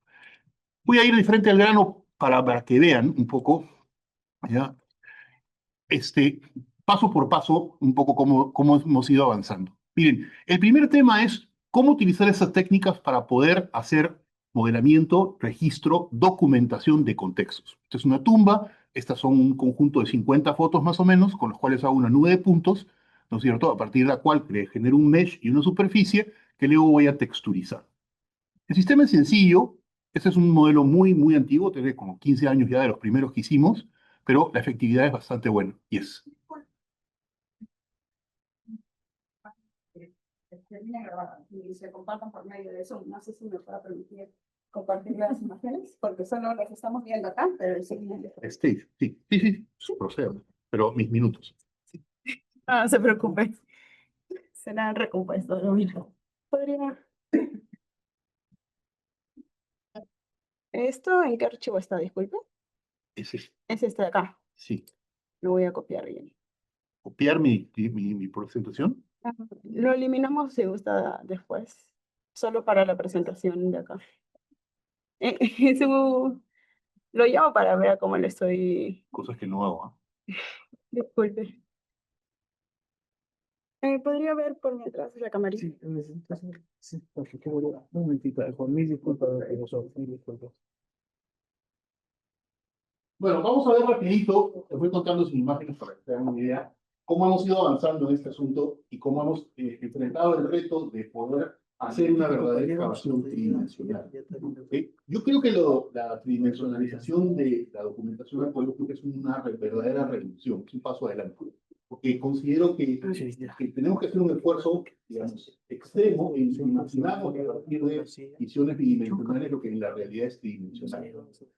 Speaker 7: Voy a ir de frente al grano para que vean un poco, ¿ya? Paso por paso, un poco cómo hemos ido avanzando. Miren, el primer tema es cómo utilizar esas técnicas para poder hacer modelamiento, registro, documentación de contextos. Esta es una tumba, estas son un conjunto de 50 fotos más o menos, con los cuales hago una nube de puntos, ¿no es cierto?, a partir de la cual genero un mesh y una superficie que luego voy a texturizar. El sistema es sencillo, este es un modelo muy antiguo, tiene como 15 años ya de los primeros que hicimos, pero la efectividad es bastante buena, y es.
Speaker 4: Y se compartan por medio de eso. No sé si me pueda permitir compartir las imágenes, porque solo las estamos viendo acá, pero el siguiente.
Speaker 7: Sí, procedo, pero mis minutos.
Speaker 4: No se preocupe. Serán recompuestos, lo mismo. Podría. ¿Esto en qué archivo está? Disculpe.
Speaker 7: Es
Speaker 4: Es este de acá.
Speaker 7: sí.
Speaker 4: Lo voy a copiar bien.
Speaker 7: Copiar mi presentación.
Speaker 4: Lo eliminamos si gusta después. Solo para la presentación de acá. Lo llamo para ver cómo le estoy.
Speaker 7: Cosas que no hago.
Speaker 4: Disculpe. ¿Podría ver por mientras la camarita?
Speaker 5: Sí, porque un momentito, con mis disculpas, mil disculpas.
Speaker 7: Bueno, vamos a ver rapidito, les voy contando sin imágenes para que tengan una idea, cómo hemos ido avanzando en este asunto y cómo hemos enfrentado el reto de poder hacer una verdadera excavación tridimensional. Yo creo que la tridimensionalización de la documentación arqueológica es una verdadera revolución, es un paso adelante, porque considero que tenemos que hacer un esfuerzo, digamos, extremo en imaginarnos a partir de visiones bidimensionales lo que en la realidad es tridimensional.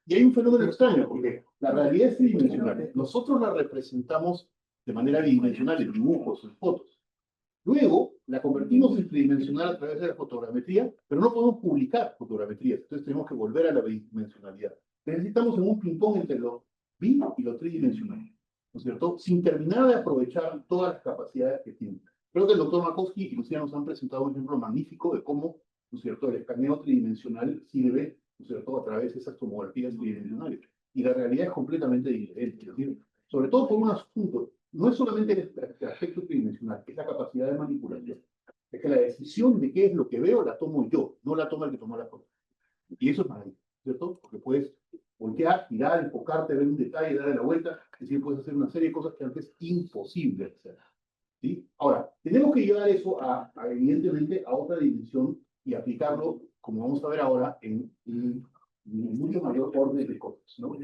Speaker 7: Y hay un fenómeno extraño, porque la realidad es tridimensional. Nosotros la representamos de manera bidimensional en dibujos, en fotos. Luego la convertimos en tridimensional a través de la fotogrametría, pero no podemos publicar fotogrametrías, entonces tenemos que volver a la bidimensionalidad. Necesitamos en un ping-pong entre lo bi y lo tridimensional, ¿no es cierto?, sin terminar de aprovechar todas las capacidades que tienen. Creo que el doctor Makowski y Lucía nos han presentado un ejemplo magnífico de cómo, ¿no es cierto?, el escaneo tridimensional sirve, ¿no es cierto?, a través de esas tomografías tridimensionales. Y la realidad es completamente diferente, es decir, sobre todo por un asunto, no es solamente el aspecto tridimensional, es la capacidad de manipulación. Es que la decisión de qué es lo que veo la tomo yo, no la toma el que tomó la foto. Y eso es maravilloso, ¿cierto? Porque puedes voltear, girar, enfocarte, ver un detalle, darle la vuelta, es decir, puedes hacer una serie de cosas que antes es imposible hacer. ¿Sí? Ahora, tenemos que llevar eso evidentemente a otra dimensión y aplicarlo, como vamos a ver ahora, en mucho mayor orden de cosas, ¿no?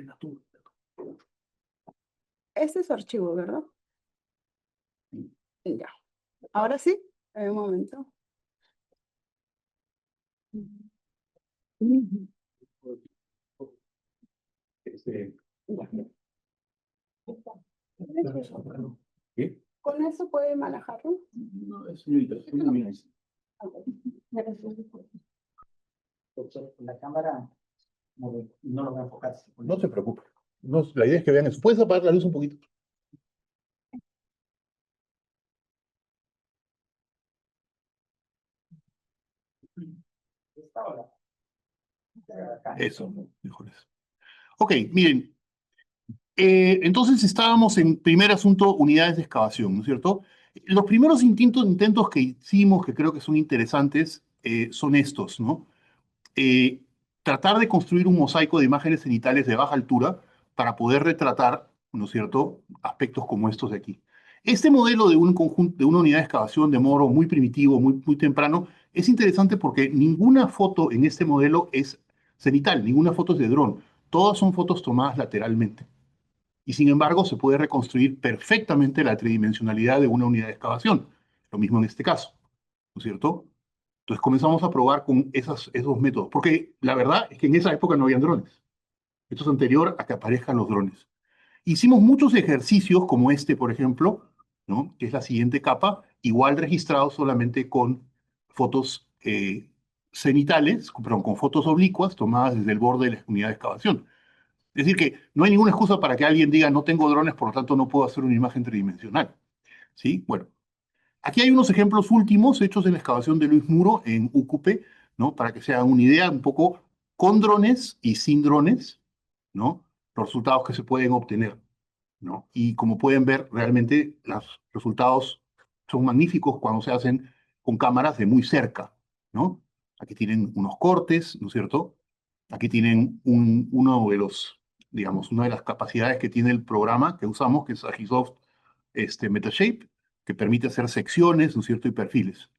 Speaker 4: Este es su archivo, ¿verdad? Ya. Ahora sí, un momento.
Speaker 7: ¿Qué?
Speaker 4: ¿Con eso puede manejarlo?
Speaker 7: No, señorita, es muy bien.
Speaker 1: La cámara no lo va a enfocar.
Speaker 7: No se preocupe. No, la idea es que vean eso. ¿Puedes apagar la luz un poquito? Eso, mejor eso. Ok, miren. Entonces estábamos en primer asunto, unidades de excavación, ¿no es cierto? Los primeros intentos que hicimos, que creo que son interesantes, son estos, ¿no? Eh, Tratar de construir un mosaico de imágenes cenitales de baja altura para poder retratar, ¿no es cierto?, aspectos como estos de aquí. Este modelo de un conjunto, de una unidad de excavación de Moro muy primitivo, muy temprano, es interesante porque ninguna foto en este modelo es cenital, ninguna foto es de dron. Todas son fotos tomadas lateralmente. Y sin embargo, se puede reconstruir perfectamente la tridimensionalidad de una unidad de excavación. Lo mismo en este caso, ¿no es cierto? Entonces comenzamos a probar con esos métodos, porque la verdad es que en esa época no habían drones. Esto es anterior a que aparezcan los drones. Hicimos muchos ejercicios como este, por ejemplo, ¿no? Que es la siguiente capa, igual registrado solamente con fotos cenitales, perdón, con fotos oblicuas tomadas desde el borde de la unidad de excavación. Es decir, que no hay ninguna excusa para que alguien diga no tengo drones, por lo tanto no puedo hacer una imagen tridimensional. ¿Sí? Bueno, aquí hay unos ejemplos últimos hechos en la excavación de Luis Muro en Úcupe, ¿no? Para que se hagan una idea un poco con drones y sin drones, ¿no? Los resultados que se pueden obtener, ¿no? Y como pueden ver, realmente los resultados son magníficos cuando se hacen con cámaras de muy cerca, ¿no? Aquí tienen unos cortes, ¿no es cierto? Aquí tienen uno de los, digamos, una de las capacidades que tiene el programa que usamos, que es Agisoft Metashape, que permite hacer secciones, ¿no es cierto? Y perfiles.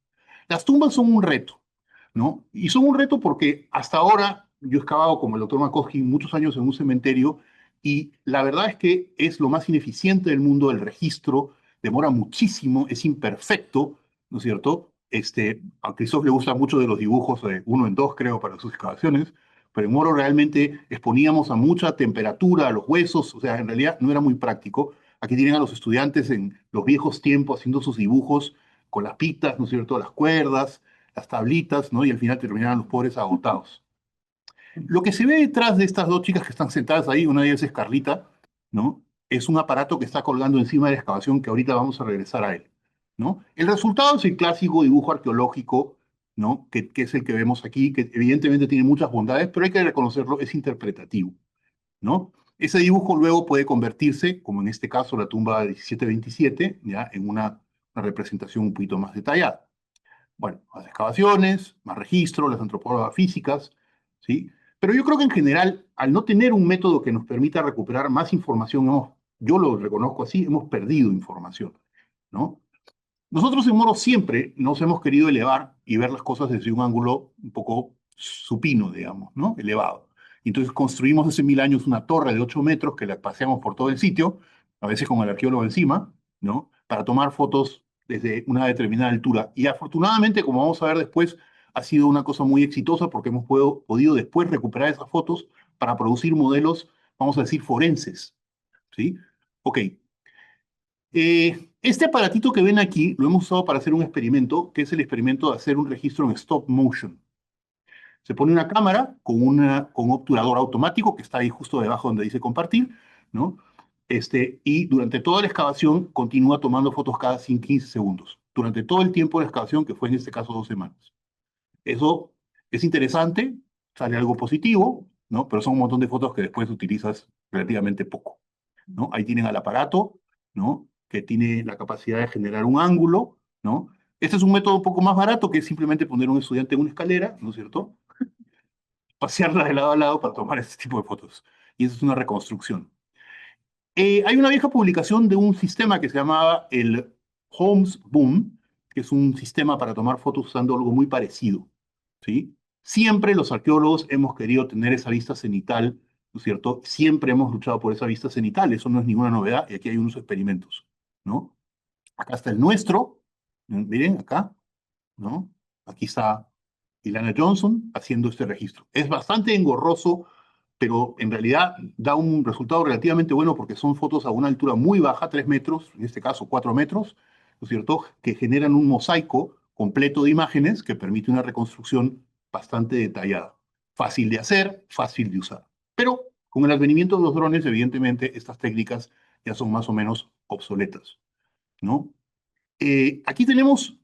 Speaker 7: Las tumbas son un reto, ¿no? Y son un reto porque hasta ahora yo he excavado, como el doctor Makowski, muchos años en un cementerio y la verdad es que es lo más ineficiente del mundo el registro, demora muchísimo, es imperfecto, ¿no es cierto? A Christoph le gusta mucho de los dibujos de 1 en 2, creo, para sus excavaciones, pero en Moro realmente exponíamos a mucha temperatura, a los huesos, o sea, en realidad no era muy práctico. Aquí tienen a los estudiantes en los viejos tiempos haciendo sus dibujos con las pitas, ¿no es cierto?, las cuerdas, las tablitas, ¿no? Y al final terminaban los pobres agotados. Lo que se ve detrás de estas dos chicas que están sentadas ahí, una de ellas es Carlita, ¿no? Es un aparato que está colgando encima de la excavación que ahorita vamos a regresar a él, ¿no? El resultado es el clásico dibujo arqueológico, ¿no? Que es el que vemos aquí, que evidentemente tiene muchas bondades, pero hay que reconocerlo, es interpretativo, ¿no? Ese dibujo luego puede convertirse, como en este caso la tumba de 1727, ya en una representación un poquito más detallada. Bueno, más excavaciones, más registro, las antropólogas físicas, ¿sí? Pero yo creo que en general, al no tener un método que nos permita recuperar más información, yo lo reconozco así, hemos perdido información, ¿no? Nosotros en Moro siempre nos hemos querido elevar y ver las cosas desde un ángulo un poco supino, digamos, ¿no? Elevado. Entonces construimos hace 1000 años una torre de 8 metros que la paseamos por todo el sitio, a veces con el arqueólogo encima, ¿no? Para tomar fotos desde una determinada altura. Y afortunadamente, como vamos a ver después, ha sido una cosa muy exitosa porque hemos podido después recuperar esas fotos para producir modelos, vamos a decir, forenses, ¿sí? Ok, este aparatito que ven aquí lo hemos usado para hacer un experimento, que es el experimento de hacer un registro en stop motion. Se pone una cámara con un obturador automático que está ahí justo debajo donde dice compartir, ¿no? Y durante toda la excavación continúa tomando fotos cada 15 segundos. Durante todo el tiempo de la excavación, que fue en este caso 2 semanas. Eso es interesante, sale algo positivo, ¿no? Pero son un montón de fotos que después utilizas relativamente poco, ¿no? Ahí tienen al aparato, ¿no? Que tiene la capacidad de generar un ángulo, ¿no? Este es un método un poco más barato que es simplemente poner a un estudiante en una escalera, ¿no es cierto? Pasearla de lado a lado para tomar este tipo de fotos. Y eso es una reconstrucción. Hay una vieja publicación de un sistema que se llamaba el Holmes Boom, que es un sistema para tomar fotos usando algo muy parecido, ¿sí? Siempre los arqueólogos hemos querido tener esa vista cenital, ¿no es cierto? Siempre hemos luchado por esa vista cenital, eso no es ninguna novedad, y aquí hay unos experimentos, ¿no? Acá está el nuestro, miren acá, ¿no? Aquí está Ilana Johnson haciendo este registro. Es bastante engorroso, pero en realidad da un resultado relativamente bueno porque son fotos a una altura muy baja, 3 metros, en este caso 4 metros, ¿no es cierto?, que generan un mosaico completo de imágenes que permite una reconstrucción bastante detallada. Fácil de hacer, fácil de usar. Pero con el advenimiento de los drones, evidentemente, estas técnicas ya son más o menos obsoletas, ¿no? Aquí tenemos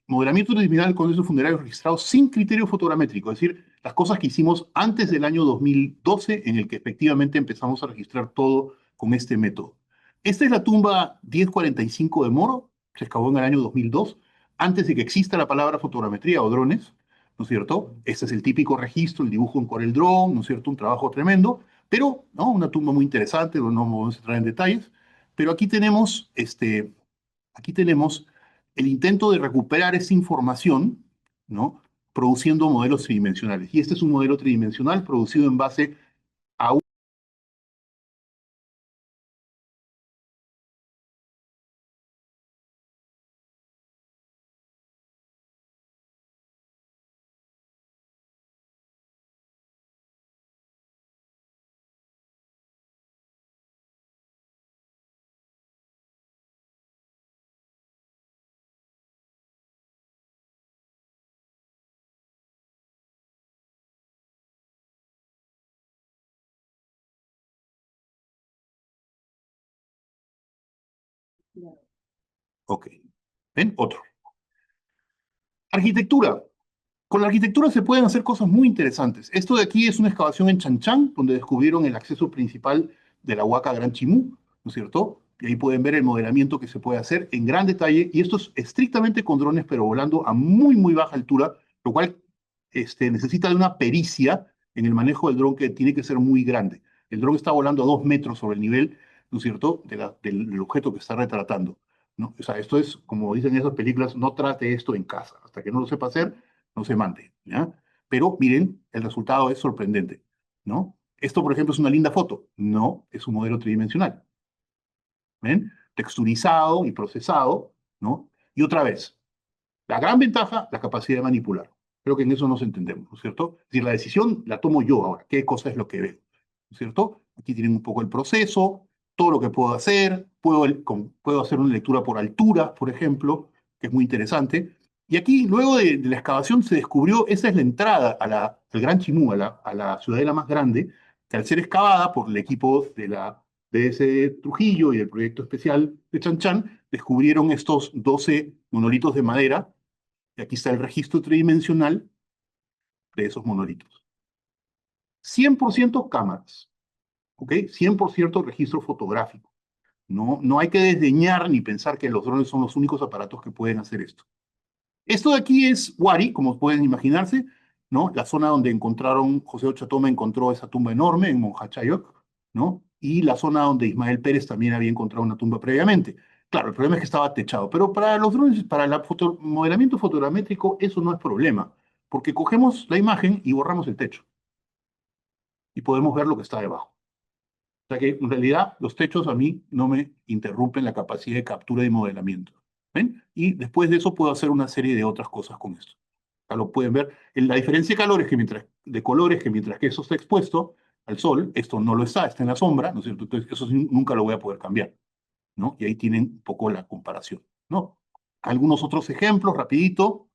Speaker 7: modelamiento tridimensional con esos funerarios registrados sin criterio fotogramétrico, es decir, las cosas que hicimos antes del año 2012, en el que efectivamente empezamos a registrar todo con este método. Esta es la tumba 1045 de Moro, se excavó en el año 2002, antes de que exista la palabra fotogrametría o drones, ¿no es cierto? Este es el típico registro, el dibujo con el dron, ¿no es cierto? Un trabajo tremendo, pero ¿no? Una tumba muy interesante, no vamos a entrar en detalles, pero aquí tenemos el intento de recuperar esa información, ¿no? Produciendo modelos tridimensionales. Y este es un modelo tridimensional producido en base a un... Ok. ¿Ven? Otro. Arquitectura. Con la arquitectura se pueden hacer cosas muy interesantes. Esto de aquí es una excavación en Chanchan, donde descubrieron el acceso principal de la Huaca Gran Chimú, ¿no es cierto? Y ahí pueden ver el modelamiento que se puede hacer en gran detalle, y esto es estrictamente con drones, pero volando a muy, muy baja altura, lo cual necesita de una pericia en el manejo del dron que tiene que ser muy grande. El dron está volando a 2 metros sobre el nivel, ¿no es cierto?, del objeto que está retratando, ¿no? O sea, esto es, como dicen en esas películas, no trate esto en casa. Hasta que no lo sepa hacer, no se mande, ¿ya? Pero miren, el resultado es sorprendente, ¿no? Esto, por ejemplo, es una linda foto. No, es un modelo tridimensional. ¿Ven? Texturizado y procesado, ¿no? Y otra vez, la gran ventaja, la capacidad de manipular. Creo que en eso nos entendemos, ¿no es cierto? Es decir, la decisión la tomo yo ahora. ¿Qué cosa es lo que veo? ¿No es cierto? Aquí tienen un poco el proceso, todo lo que puedo hacer. Puedo hacer una lectura por altura, por ejemplo, que es muy interesante. Y aquí, luego de la excavación, se descubrió, esa es la entrada al Gran Chimú, a la ciudadela más grande, que al ser excavada por el equipo de la DS Trujillo y el proyecto especial de Chan Chan, descubrieron estos 12 monolitos de madera, y aquí está el registro tridimensional de esos monolitos. 100% cámaras, ¿ok? 100% registro fotográfico. No hay que desdeñar ni pensar que los drones son los únicos aparatos que pueden hacer esto. Esto de aquí es Huari, como pueden imaginarse, ¿no? La zona donde José Ochatoma encontró esa tumba enorme en Monjachayoc, ¿no? Y la zona donde Ismael Pérez también había encontrado una tumba previamente. Claro, el problema es que estaba techado, pero para los drones, para el modelamiento fotogramétrico, eso no es problema, porque cogemos la imagen y borramos el techo y podemos ver lo que está debajo. O sea que en realidad los techos a mí no me interrumpen la capacidad de captura y modelamiento. ¿Ven? Y después de eso puedo hacer una serie de otras cosas con esto. Ya lo pueden ver. La diferencia de calor es que de colores que mientras que eso está expuesto al sol, esto no lo está en la sombra, ¿no es cierto? Entonces eso sí, nunca lo voy a poder cambiar, ¿no? Y ahí tienen un poco la comparación, ¿no? Algunos otros ejemplos, rapidito,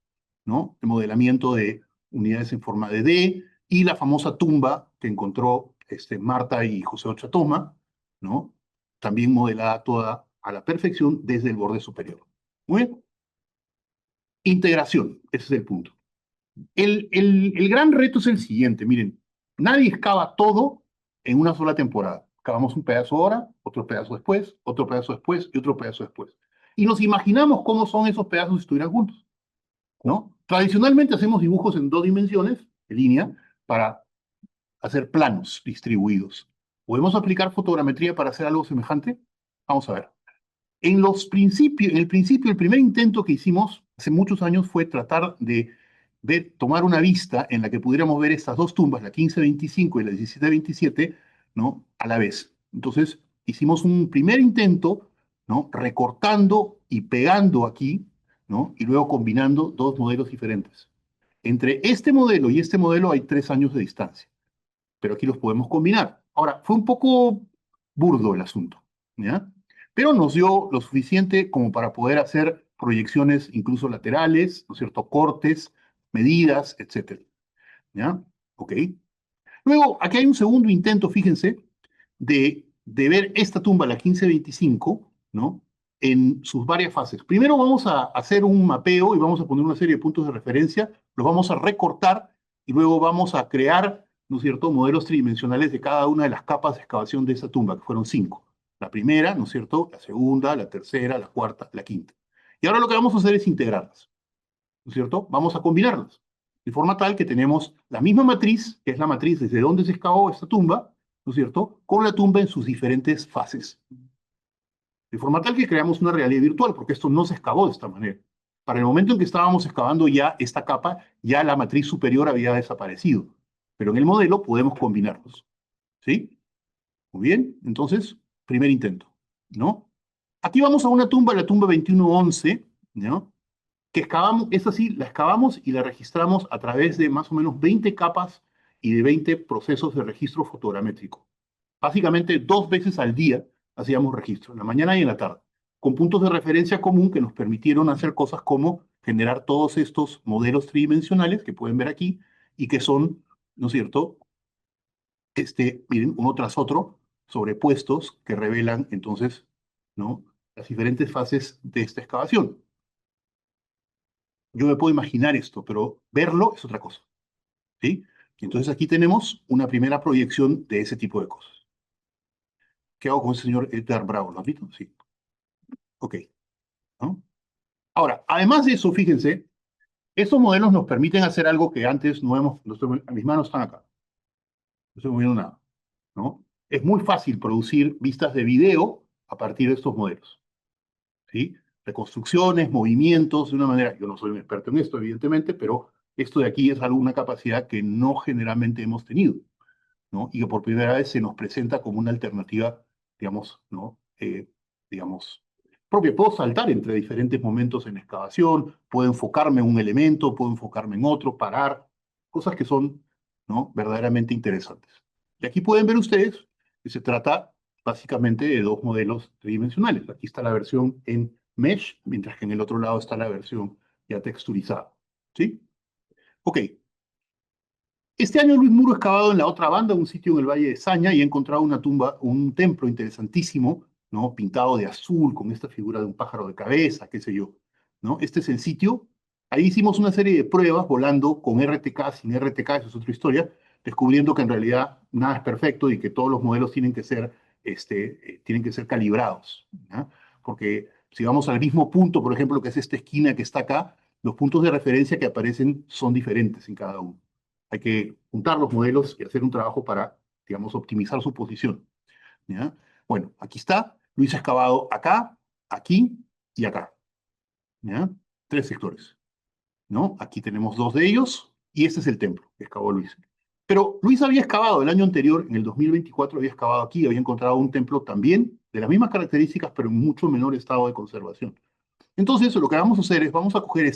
Speaker 7: ¿no? El modelamiento de unidades en forma de D y la famosa tumba que encontró Marta y José Ochatoma, ¿no? También modelada toda a la perfección desde el borde superior. Muy bien. Integración, ese es el punto. El gran reto es el siguiente, miren, nadie excava todo en una sola temporada. Excavamos un pedazo ahora, otro pedazo después, otro pedazo después y otro pedazo después. Y nos imaginamos cómo son esos pedazos si estuvieran juntos, ¿no? Tradicionalmente hacemos dibujos en 2 dimensiones, en línea, para hacer planos distribuidos. ¿Podemos aplicar fotogrametría para hacer algo semejante? Vamos a ver. En el principio, el primer intento que hicimos hace muchos años fue tratar de tomar una vista en la que pudiéramos ver estas 2 tumbas, la 1525 y la 1727, ¿no? A la vez. Entonces, hicimos un primer intento, ¿no? Recortando y pegando aquí, ¿no? Y luego combinando 2 modelos diferentes. Entre este modelo y este modelo hay 3 años de distancia, pero aquí los podemos combinar. Ahora, fue un poco burdo el asunto, ¿ya? Pero nos dio lo suficiente como para poder hacer proyecciones incluso laterales, ¿no es cierto? Cortes, medidas, etcétera, ¿ya? ¿Ok? Luego, aquí hay un segundo intento, fíjense, de ver esta tumba, la 1525, ¿no? En sus varias fases. Primero vamos a hacer un mapeo y vamos a poner una serie de puntos de referencia, los vamos a recortar y luego vamos a crear, ¿no es cierto?, modelos tridimensionales de cada una de las capas de excavación de esa tumba, que fueron 5. La primera, ¿no es cierto? La segunda, la tercera, la cuarta, la quinta. Y ahora lo que vamos a hacer es integrarlas, ¿no es cierto? Vamos a combinarlas, de forma tal que tenemos la misma matriz, que es la matriz desde donde se excavó esta tumba, ¿no es cierto? Con la tumba en sus diferentes fases. De forma tal que creamos una realidad virtual, porque esto no se excavó de esta manera. Para el momento en que estábamos excavando ya esta capa, ya la matriz superior había desaparecido. Pero en el modelo podemos combinarlos. ¿Sí? Muy bien, entonces, primer intento, ¿no? Aquí vamos a una tumba, la tumba 2111, ¿no? Que excavamos, esta sí, la excavamos y la registramos a través de más o menos 20 capas y de 20 procesos de registro fotogramétrico. Básicamente 2 veces al día hacíamos registro, en la mañana y en la tarde, con puntos de referencia común que nos permitieron hacer cosas como generar todos estos modelos tridimensionales que pueden ver aquí y que son, ¿no es cierto?, miren, uno tras otro, sobrepuestos que revelan entonces, ¿no?, las diferentes fases de esta excavación. Yo me puedo imaginar esto, pero verlo es otra cosa, ¿sí? Entonces aquí tenemos una primera proyección de ese tipo de cosas. ¿Qué hago con ese señor Edgar Bravo? ¿Lo has visto? Sí. Ok, ¿no? Ahora, además de eso, fíjense, estos modelos nos permiten hacer algo que antes no hemos, mis manos están acá, no estoy moviendo nada, ¿no? Es muy fácil producir vistas de video a partir de estos modelos, ¿sí? Reconstrucciones, movimientos, de una manera, yo no soy un experto en esto, evidentemente, pero esto de aquí es alguna capacidad que no generalmente hemos tenido, ¿no? Y que por primera vez se nos presenta como una alternativa, digamos, ¿no? Digamos, propia. Puedo saltar entre diferentes momentos en excavación, puedo enfocarme en un elemento, puedo enfocarme en otro, parar, cosas que son, ¿no?, verdaderamente interesantes. Y aquí pueden ver ustedes que se trata básicamente de dos modelos tridimensionales. Aquí está la versión en mesh, mientras que en el otro lado está la versión ya texturizada, ¿sí? Ok. Este año Luis Muro ha excavado en la otra banda, un sitio en el Valle de Saña, y ha encontrado una tumba, un templo interesantísimo, ¿no?, pintado de azul, con esta figura de un pájaro de cabeza, qué sé yo, ¿no? Este es el sitio. Ahí hicimos una serie de pruebas volando con RTK, sin RTK, eso es otra historia, descubriendo que en realidad nada es perfecto y que todos los modelos tienen que ser calibrados, ¿no? Porque si vamos al mismo punto, por ejemplo, que es esta esquina que está acá, los puntos de referencia que aparecen son diferentes en cada uno. Hay que juntar los modelos y hacer un trabajo para, digamos, optimizar su posición, ¿ya? Bueno, aquí está. Luis ha excavado acá, aquí y acá, ¿ya? 3 sectores, ¿no? Aquí tenemos 2 de ellos y este es el templo que excavó Luis. Pero Luis había excavado el año anterior, en el 2024, había excavado aquí, había encontrado un templo también de las mismas características, pero en mucho menor estado de conservación. Entonces, lo que vamos a hacer es, vamos a coger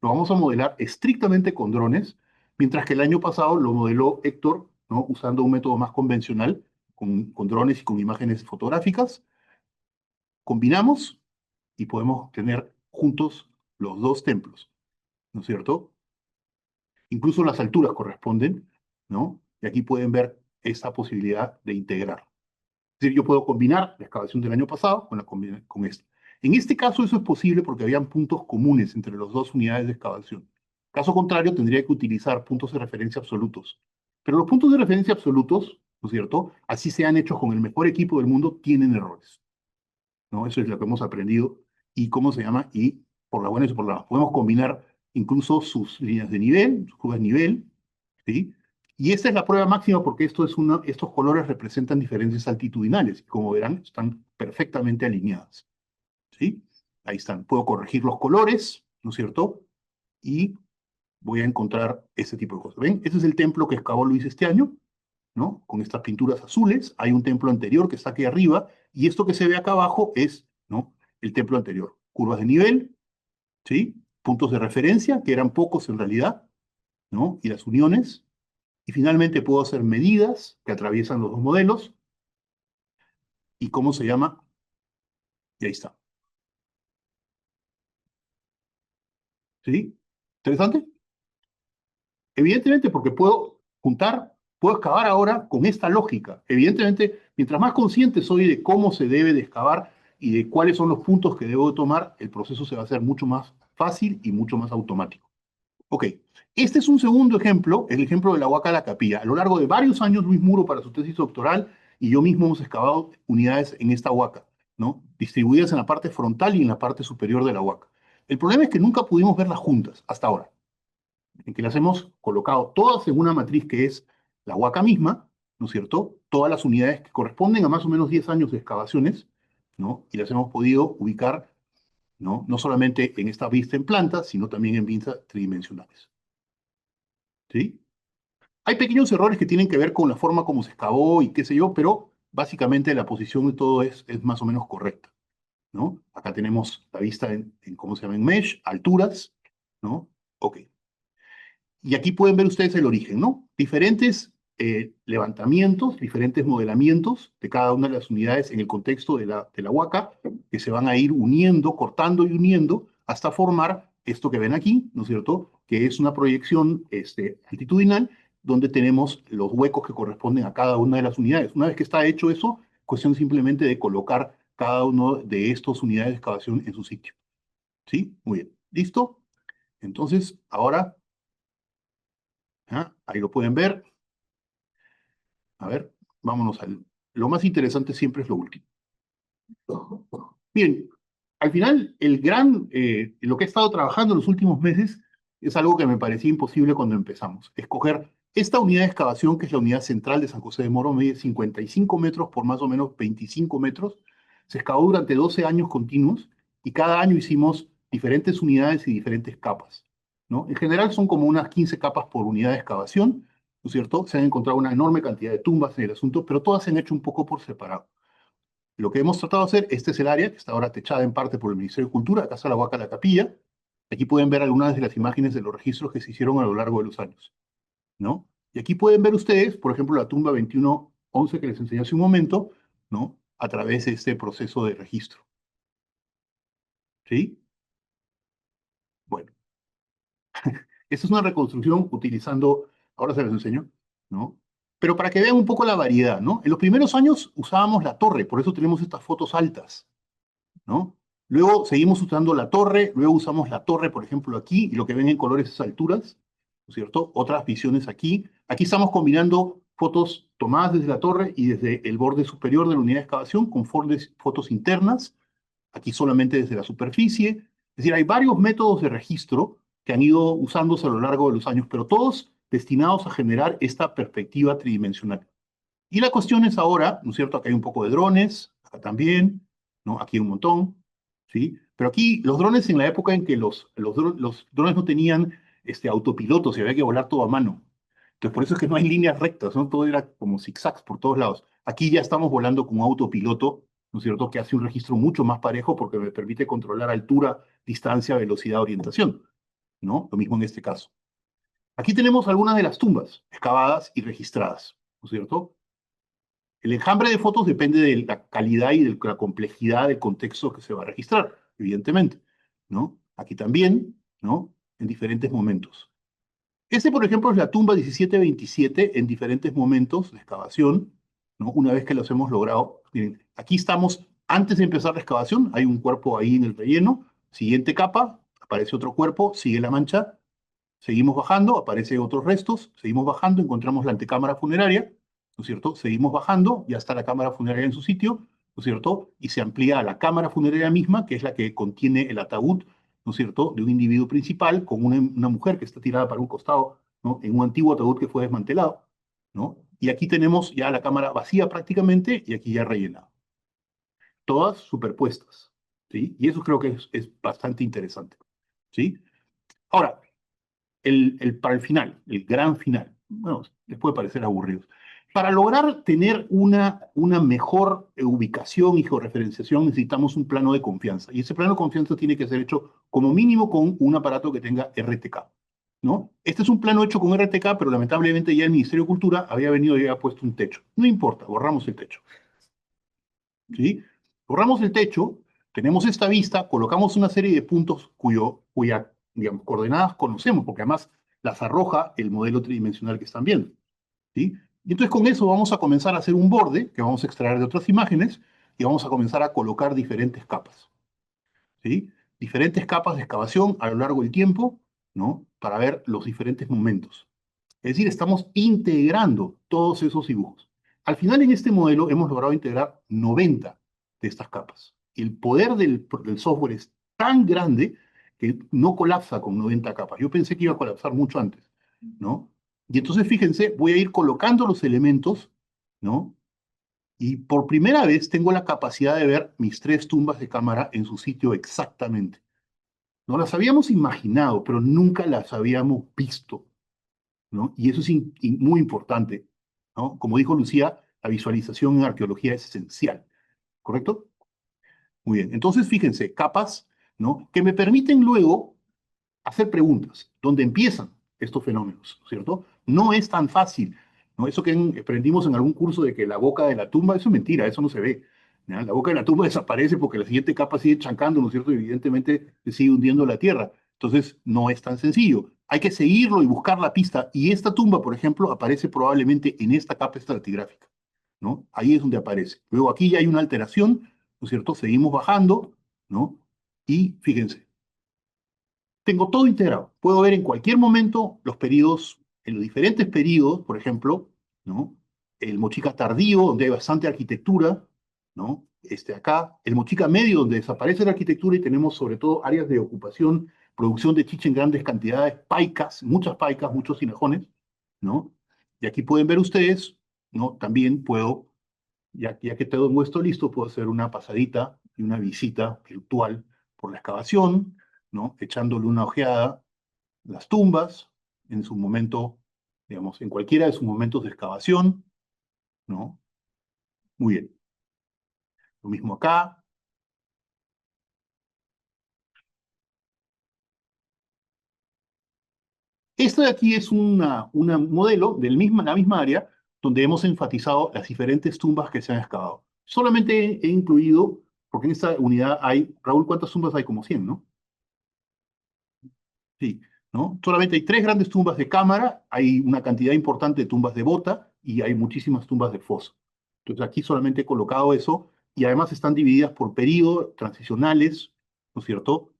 Speaker 7: lo vamos a modelar estrictamente con drones, mientras que el año pasado lo modeló Héctor, ¿no?, usando un método más convencional, con drones y con imágenes fotográficas. Combinamos y podemos tener juntos los dos templos, ¿no es cierto? Incluso las alturas corresponden, ¿no? Y aquí pueden ver esta posibilidad de integrar. Es decir, yo puedo combinar la excavación del año pasado con esta. En este caso eso es posible porque habían puntos comunes entre las dos unidades de excavación. Caso contrario, tendría que utilizar puntos de referencia absolutos. Pero los puntos de referencia absolutos, ¿no es cierto?, así sean hechos con el mejor equipo del mundo, tienen errores, ¿no? Eso es lo que hemos aprendido. ¿Y cómo se llama? Y por las buenas y por las malas. Podemos combinar incluso sus líneas de nivel, sus curvas de nivel, ¿sí? Y esta es la prueba máxima porque estos colores representan diferencias altitudinales. Y como verán, están perfectamente alineadas, ¿sí? Ahí están. Puedo corregir los colores, ¿no es cierto? Y voy a encontrar ese tipo de cosas. ¿Ven? Ese es el templo que excavó Luis este año, ¿no? Con estas pinturas azules. Hay un templo anterior que está aquí arriba. Y esto que se ve acá abajo es, ¿no?, el templo anterior. Curvas de nivel, ¿sí? Puntos de referencia, que eran pocos en realidad, ¿no? Y las uniones. Y finalmente puedo hacer medidas que atraviesan los dos modelos. ¿Y cómo se llama? Y ahí está. ¿Sí? ¿Interesante? Evidentemente porque puedo puedo excavar ahora con esta lógica. Evidentemente, mientras más consciente soy de cómo se debe de excavar y de cuáles son los puntos que debo tomar, el proceso se va a hacer mucho más fácil y mucho más automático. Ok, este es un segundo ejemplo, el ejemplo de la Huaca de la Capilla. A lo largo de varios años, Luis Muro, para su tesis doctoral, y yo mismo hemos excavado unidades en esta huaca, ¿no? Distribuidas en la parte frontal y en la parte superior de la huaca. El problema es que nunca pudimos verlas juntas hasta ahora, en que las hemos colocado todas en una matriz que es la huaca misma, ¿no es cierto? Todas las unidades que corresponden a más o menos 10 años de excavaciones, ¿no? Y las hemos podido ubicar, ¿no? No solamente en esta vista en planta, sino también en vistas tridimensionales. ¿Sí? Hay pequeños errores que tienen que ver con la forma como se excavó y qué sé yo, pero básicamente la posición de todo es más o menos correcta, ¿no? Acá tenemos la vista en ¿cómo se llama? En mesh, alturas, ¿no? Ok. Y aquí pueden ver ustedes el origen, ¿no? Diferentes levantamientos, diferentes modelamientos de cada una de las unidades en el contexto de la huaca, que se van a ir uniendo, cortando y uniendo hasta formar esto que ven aquí, ¿no es cierto? Que es una proyección altitudinal donde tenemos los huecos que corresponden a cada una de las unidades. Una vez que está hecho eso, cuestión simplemente de colocar cada uno de estas unidades de excavación en su sitio. ¿Sí? Muy bien. ¿Listo? Entonces, ahora, ahí lo pueden ver. A ver, vámonos al... Lo más interesante siempre es lo último. Bien, al final, lo que he estado trabajando en los últimos meses es algo que me parecía imposible cuando empezamos. Escoger esta unidad de excavación, que es la unidad central de San José de Moro, mide 55 metros por más o menos 25 metros. Se excavó durante 12 años continuos y cada año hicimos diferentes unidades y diferentes capas, ¿no? En general son como unas 15 capas por unidad de excavación, ¿no es cierto? Se han encontrado una enorme cantidad de tumbas en el asunto, pero todas se han hecho un poco por separado. Lo que hemos tratado de hacer, este es el área que está ahora techada en parte por el Ministerio de Cultura, acá está la Huaca La Capilla. Aquí pueden ver algunas de las imágenes de los registros que se hicieron a lo largo de los años, ¿no? Y aquí pueden ver ustedes, por ejemplo, la tumba 2111 que les enseñé hace un momento, ¿no? A través de este proceso de registro. ¿Sí? Bueno, esta es una reconstrucción utilizando, ahora se les enseño, ¿no? Pero para que vean un poco la variedad, ¿no? En los primeros años usábamos la torre, por eso tenemos estas fotos altas, ¿no? Luego seguimos usando la torre, luego usamos la torre, por ejemplo, aquí, y lo que ven en colores es alturas, ¿no es cierto? Otras visiones aquí. Aquí estamos combinando fotos tomadas desde la torre y desde el borde superior de la unidad de excavación con fotos internas, aquí solamente desde la superficie. Es decir, hay varios métodos de registro que han ido usándose a lo largo de los años, pero todos destinados a generar esta perspectiva tridimensional. Y la cuestión es ahora, ¿no es cierto? Acá hay un poco de drones, acá también, ¿no? Aquí hay un montón, ¿sí? Pero aquí los drones en la época en que los drones no tenían autopilotos y había que volar todo a mano. Entonces por eso es que no hay líneas rectas, ¿no? Todo era como zigzags por todos lados. Aquí ya estamos volando con un autopiloto, ¿no es cierto? Que hace un registro mucho más parejo porque me permite controlar altura, distancia, velocidad, orientación, ¿no? Lo mismo en este caso. Aquí tenemos algunas de las tumbas excavadas y registradas, ¿no es cierto? El enjambre de fotos depende de la calidad y de la complejidad del contexto que se va a registrar, evidentemente, ¿no? Aquí también, ¿no? En diferentes momentos. Este, por ejemplo, es la tumba 1727 en diferentes momentos de excavación, ¿no? Una vez que los hemos logrado. Miren, aquí estamos antes de empezar la excavación, hay un cuerpo ahí en el relleno, siguiente capa, aparece otro cuerpo, sigue la mancha, seguimos bajando, aparecen otros restos, seguimos bajando, encontramos la antecámara funeraria, ¿no es cierto? Seguimos bajando, ya está la cámara funeraria en su sitio, ¿no es cierto? Y se amplía a la cámara funeraria misma, que es la que contiene el ataúd, ¿no es cierto?, de un individuo principal con una mujer que está tirada para un costado, ¿no? En un antiguo ataúd que fue desmantelado, ¿no? Y aquí tenemos ya la cámara vacía prácticamente y aquí ya rellenada. Todas superpuestas, ¿sí? Y eso creo que es bastante interesante, ¿sí? Ahora, para el final, el gran final, bueno, les puede parecer aburrido. Para lograr tener una mejor ubicación y georreferenciación necesitamos un plano de confianza. Y ese plano de confianza tiene que ser hecho como mínimo con un aparato que tenga RTK, ¿no? Este es un plano hecho con RTK, pero lamentablemente ya el Ministerio de Cultura había venido y había puesto un techo. No importa, borramos el techo. ¿Sí? Borramos el techo, tenemos esta vista, colocamos una serie de puntos cuya digamos, coordenadas conocemos, porque además las arroja el modelo tridimensional que están viendo, ¿sí? Y entonces con eso vamos a comenzar a hacer un borde que vamos a extraer de otras imágenes y vamos a comenzar a colocar diferentes capas, ¿sí? Diferentes capas de excavación a lo largo del tiempo, ¿no? Para ver los diferentes momentos. Es decir, estamos integrando todos esos dibujos. Al final, en este modelo hemos logrado integrar 90 de estas capas. El poder del software es tan grande que no colapsa con 90 capas. Yo pensé que iba a colapsar mucho antes, ¿no? Y entonces, fíjense, voy a ir colocando los elementos, ¿no? Y por primera vez tengo la capacidad de ver mis 3 tumbas de cámara en su sitio exactamente. No las habíamos imaginado, pero nunca las habíamos visto, ¿no? Y eso es muy importante, ¿no? Como dijo Lucía, la visualización en arqueología es esencial, ¿correcto? Muy bien. Entonces, fíjense, capas, ¿no? Que me permiten luego hacer preguntas. ¿Dónde empiezan estos fenómenos? ¿Cierto? No es tan fácil, ¿no? Eso que aprendimos en algún curso de que la boca de la tumba, eso es mentira, eso no se ve. ¿Ya? La boca de la tumba desaparece porque la siguiente capa sigue chancando, ¿no es cierto? Y evidentemente se sigue hundiendo la tierra. Entonces, no es tan sencillo. Hay que seguirlo y buscar la pista. Y esta tumba, por ejemplo, aparece probablemente en esta capa estratigráfica, ¿no? Ahí es donde aparece. Luego aquí ya hay una alteración, ¿no es cierto? Seguimos bajando, ¿no? Y fíjense, tengo todo integrado. Puedo ver en cualquier momento los periodos, en los diferentes periodos, por ejemplo, ¿no? El Mochica tardío, donde hay bastante arquitectura, ¿no? Acá, el Mochica medio, donde desaparece la arquitectura y tenemos sobre todo áreas de ocupación, producción de chicha en grandes cantidades, paicas, muchos cinajones, ¿no? Y aquí pueden ver ustedes, ¿no? También puedo, ya que tengo esto listo, puedo hacer una pasadita y una visita virtual por la excavación, ¿no? Echándole una ojeada, las tumbas, en su momento, digamos, en cualquiera de sus momentos de excavación, ¿no? Muy bien. Lo mismo acá. Esto de aquí es una modelo de la misma área donde hemos enfatizado las diferentes tumbas que se han excavado. Solamente he incluido, porque en esta unidad hay, Raúl, ¿cuántas tumbas hay? Como 100, ¿no? Sí, ¿no? Solamente hay 3 grandes tumbas de cámara, hay una cantidad importante de tumbas de bota y hay muchísimas tumbas de foso. Entonces aquí solamente he colocado eso y además están divididas por periodo, transicionales, ¿no es cierto?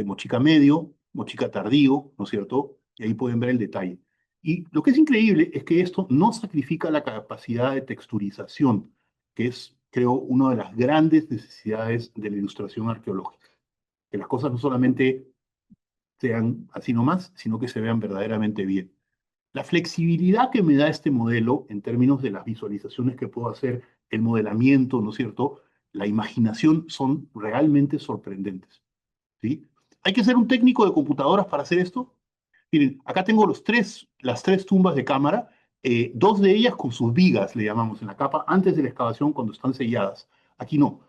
Speaker 7: Mochica medio, Mochica tardío, ¿no es cierto? Y ahí pueden ver el detalle. Y lo que es increíble es que esto no sacrifica la capacidad de texturización, que es, creo, una de las grandes necesidades de la ilustración arqueológica. Que las cosas no solamente sean así nomás, sino que se vean verdaderamente bien. La flexibilidad que me da este modelo en términos de las visualizaciones que puedo hacer, el modelamiento, ¿no es cierto? La imaginación son realmente sorprendentes, ¿sí? ¿Hay que ser un técnico de computadoras para hacer esto? Miren, acá tengo las tres tumbas de cámara, 2 de ellas con sus vigas, le llamamos, en la capa, antes de la excavación cuando están selladas. Aquí no.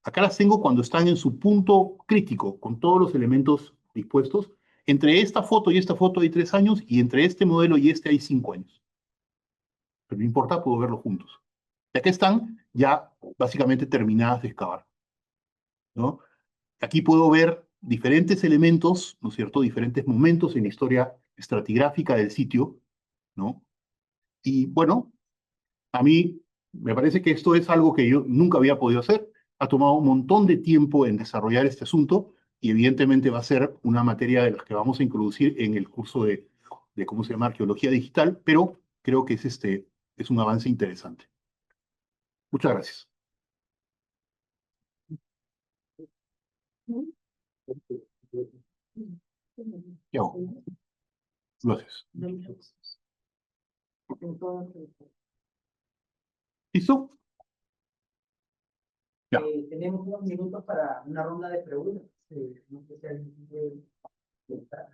Speaker 7: Acá las tengo cuando están en su punto crítico, con todos los elementos dispuestos. Entre esta foto y esta foto hay 3 años, y entre este modelo y este hay 5 años. Pero no importa, puedo verlos juntos. Ya que están ya básicamente terminadas de excavar, ¿no? Aquí puedo ver diferentes elementos, ¿no es cierto? Diferentes momentos en la historia estratigráfica del sitio, ¿no? Y bueno, a mí me parece que esto es algo que yo nunca había podido hacer. Ha tomado un montón de tiempo en desarrollar este asunto y evidentemente va a ser una materia de las que vamos a introducir en el curso de ¿cómo se llama? Arqueología digital, pero creo que es un avance interesante. Muchas gracias. Chao. Gracias. ¿Listo? Ya.
Speaker 1: Tenemos unos minutos para una ronda de preguntas. No sé si alguien quiere preguntar.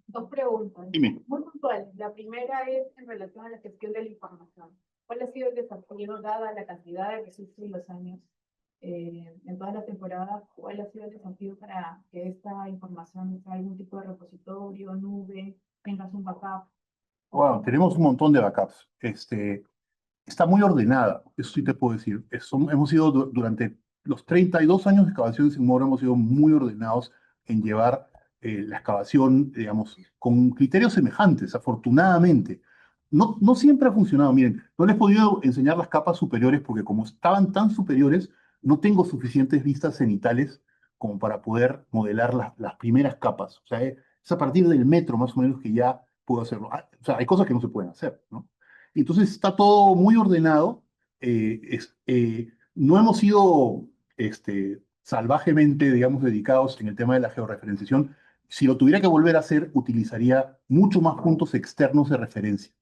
Speaker 4: Dos preguntas.
Speaker 7: Dime.
Speaker 4: Muy puntuales. La primera es en relación a la gestión de la información. ¿Cuál ha sido el desafío dada la cantidad de registros y los años en todas las temporadas? ¿Cuál ha sido el desafío para que esta información sea algún tipo de repositorio, nube, tengas un backup?
Speaker 7: Bueno, tenemos un montón de backups. Está muy ordenada, eso sí te puedo decir. Hemos sido durante los 32 años de excavaciones en Moro, hemos sido muy ordenados en llevar la excavación, digamos, con criterios semejantes, afortunadamente. No siempre ha funcionado. Miren, no les he podido enseñar las capas superiores porque como estaban tan superiores, no tengo suficientes vistas cenitales como para poder modelar las primeras capas. O sea, es a partir del metro más o menos que ya puedo hacerlo. O sea, hay cosas que no se pueden hacer, ¿no? Y entonces está todo muy ordenado. No hemos sido salvajemente, digamos, dedicados en el tema de la georreferenciación. Si lo tuviera que volver a hacer, utilizaría mucho más puntos externos de referencia.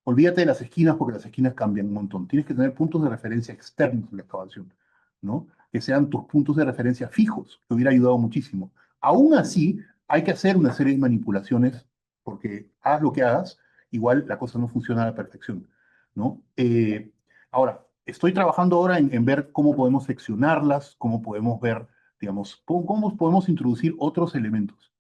Speaker 7: Olvídate de las esquinas porque las esquinas cambian un montón. Tienes que tener puntos de referencia externos en la excavación, ¿no? Que sean tus puntos de referencia fijos, que hubiera ayudado muchísimo. Aún así, hay que hacer una serie de manipulaciones porque hagas lo que hagas, igual la cosa no funciona a la perfección, ¿no? Ahora, estoy trabajando ahora en ver cómo podemos seccionarlas, cómo podemos ver, digamos, cómo podemos introducir otros elementos.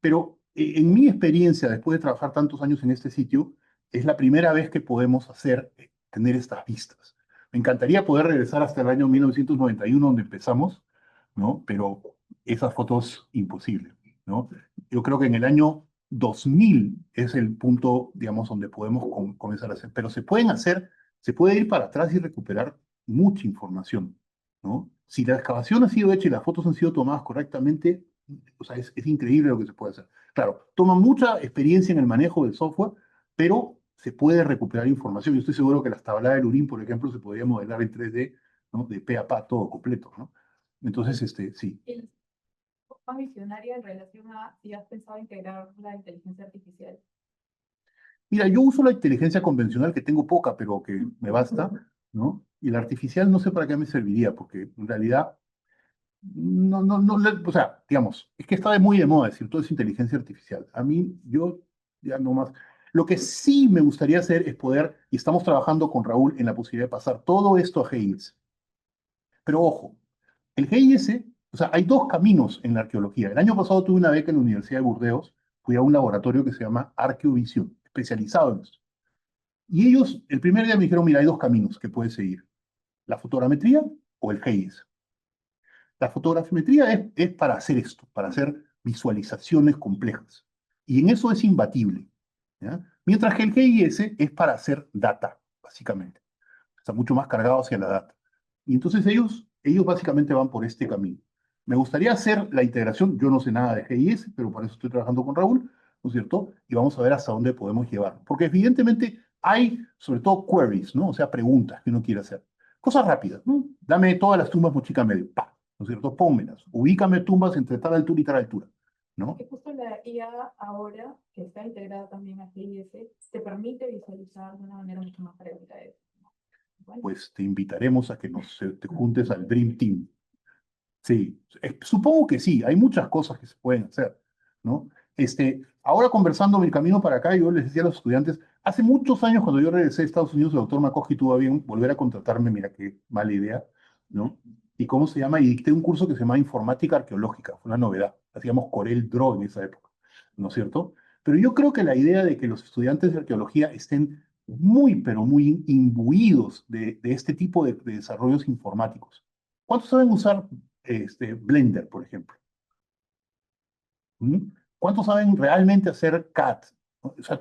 Speaker 7: Pero en mi experiencia, después de trabajar tantos años en este sitio, es la primera vez que podemos tener estas vistas. Me encantaría poder regresar hasta el año 1991, donde empezamos, ¿no? Pero esas fotos, imposible, ¿no? Yo creo que en el año 2000 es el punto, digamos, donde podemos comenzar a hacer. Pero se puede ir para atrás y recuperar mucha información, ¿no? Si la excavación ha sido hecha y las fotos han sido tomadas correctamente, o sea, es increíble lo que se puede hacer. Claro, toma mucha experiencia en el manejo del software, pero se puede recuperar información. Yo estoy seguro que las tablas del Urim, por ejemplo, se podría modelar en 3D, ¿no? De pe a pa, todo completo, ¿no? Entonces, sí.
Speaker 4: Y más visionaria en relación a si has pensado integrar la inteligencia artificial.
Speaker 7: Mira, yo uso la inteligencia convencional, que tengo poca, pero que me basta, ¿no? Y la artificial no sé para qué me serviría, porque en realidad, o sea, digamos, es que está muy de moda decir todo es inteligencia artificial. A mí, yo ya no más. Lo que sí me gustaría hacer es poder, y estamos trabajando con Raúl en la posibilidad de pasar todo esto a GIS. Pero ojo, el GIS, o sea, hay dos caminos en la arqueología. El año pasado tuve una beca en la Universidad de Burdeos, fui a un laboratorio que se llama Arqueovisión, especializado en esto. Y ellos, el primer día me dijeron, mira, hay dos caminos que puedes seguir, la fotogrametría o el GIS. La fotogrametría es para hacer esto, para hacer visualizaciones complejas. Y en eso es imbatible, ¿ya? Mientras que el GIS es para hacer data, básicamente. Está mucho más cargado hacia la data. Y entonces ellos básicamente van por este camino. Me gustaría hacer la integración, yo no sé nada de GIS, pero por eso estoy trabajando con Raúl, ¿no es cierto? Y vamos a ver hasta dónde podemos llevar. Porque evidentemente hay, sobre todo, queries, ¿no? O sea, preguntas que uno quiere hacer. Cosas rápidas, ¿no? Dame todas las tumbas Mochica Medio, pa, ¿no es cierto? Pónmelas. Ubícame tumbas entre tal altura y tal altura, ¿no?
Speaker 4: Que justo la IA ahora, que está integrada también a GIS, te permite visualizar de una manera mucho más práctica eso. Bueno,
Speaker 7: Pues te invitaremos a que te juntes al Dream Team. Sí, supongo que sí, hay muchas cosas que se pueden hacer, ¿no? Ahora conversando mi camino para acá, yo les decía a los estudiantes, hace muchos años cuando yo regresé a Estados Unidos, el doctor McCoskey tuvo a bien volver a contratarme, mira qué mala idea, ¿no? ¿Y cómo se llama? Y dicté un curso que se llama Informática Arqueológica, fue una novedad, hacíamos Corel Draw en esa época, ¿no es cierto? Pero yo creo que la idea de que los estudiantes de arqueología estén muy, pero muy imbuidos de este tipo de desarrollos informáticos. ¿Cuántos saben usar Blender, por ejemplo? ¿Mm? ¿Cuántos saben realmente hacer CAD? ¿No? O sea,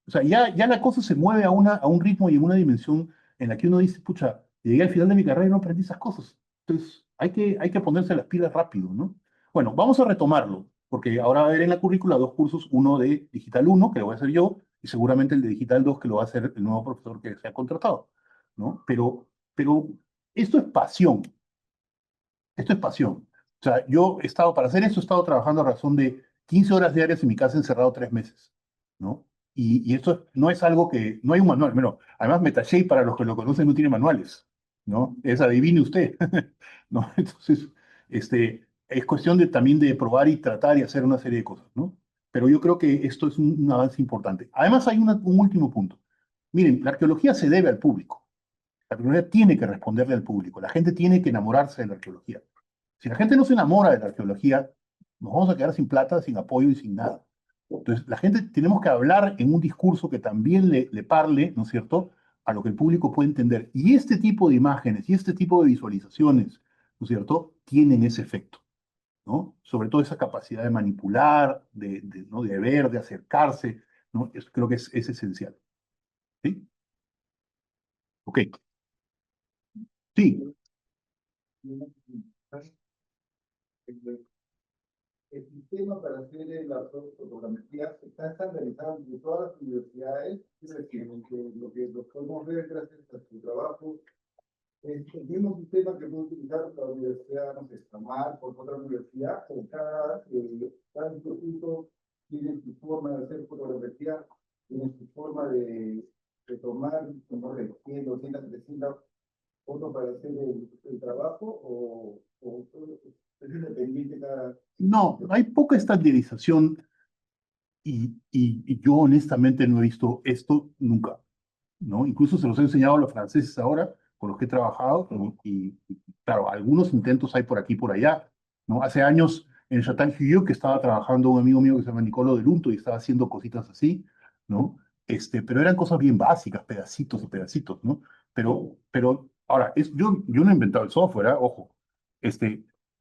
Speaker 7: o sea, ya la cosa se mueve a un ritmo y en una dimensión en la que uno dice, pucha, llegué al final de mi carrera y no aprendí esas cosas. Entonces, hay que ponerse las pilas rápido, ¿no? Bueno, vamos a retomarlo, porque ahora va a haber en la currícula dos cursos, uno de Digital 1, que lo voy a hacer yo, y seguramente el de Digital 2, que lo va a hacer el nuevo profesor que se ha contratado, ¿no? Pero esto es pasión. Esto es pasión. O sea, para hacer esto, he estado trabajando a razón de 15 horas diarias en mi casa encerrado 3 meses, ¿no? Y esto no es algo no hay un manual. Bueno, además MetaShape, para los que lo conocen, no tiene manuales, ¿no? Es adivine usted, ¿no? Entonces, es cuestión también de probar y tratar y hacer una serie de cosas, ¿no? Pero yo creo que esto es un avance importante. Además, hay un último punto. Miren, la arqueología se debe al público. La arqueología tiene que responderle al público. La gente tiene que enamorarse de la arqueología. Si la gente no se enamora de la arqueología, nos vamos a quedar sin plata, sin apoyo y sin nada. Entonces, la gente tenemos que hablar en un discurso que también le parle, ¿no es cierto?, a lo que el público puede entender. Y este tipo de imágenes y este tipo de visualizaciones, ¿no es cierto?, tienen ese efecto, ¿no? Sobre todo esa capacidad de manipular, ¿no?, de ver, de acercarse, ¿no? Creo que es esencial. ¿Sí? Ok. Sí.
Speaker 5: el sistema para hacer la fotogrametría está estandarizado en todas las universidades, es decir, lo que podemos ver gracias a su trabajo es el mismo sistema que puede utilizar la universidad, no sé, Samar, por otra universidad, o cada instituto tiene su forma de hacer fotogrametría, tiene su forma de tomar, no sé, 100, 200, 300 fotos para hacer el trabajo, o es independiente cada...
Speaker 7: No, hay poca estandarización y yo honestamente no he visto esto nunca, ¿no? Incluso se los he enseñado a los franceses ahora, con los que he trabajado, claro, algunos intentos hay por aquí y por allá, ¿no? Hace años en Chantal-Hughes, que estaba trabajando un amigo mío que se llama Nicolo de Lunto y estaba haciendo cositas así, ¿no? Pero eran cosas bien básicas, pedacitos y pedacitos, ¿no? Pero ahora, yo no he inventado el software, ¿eh? Ojo,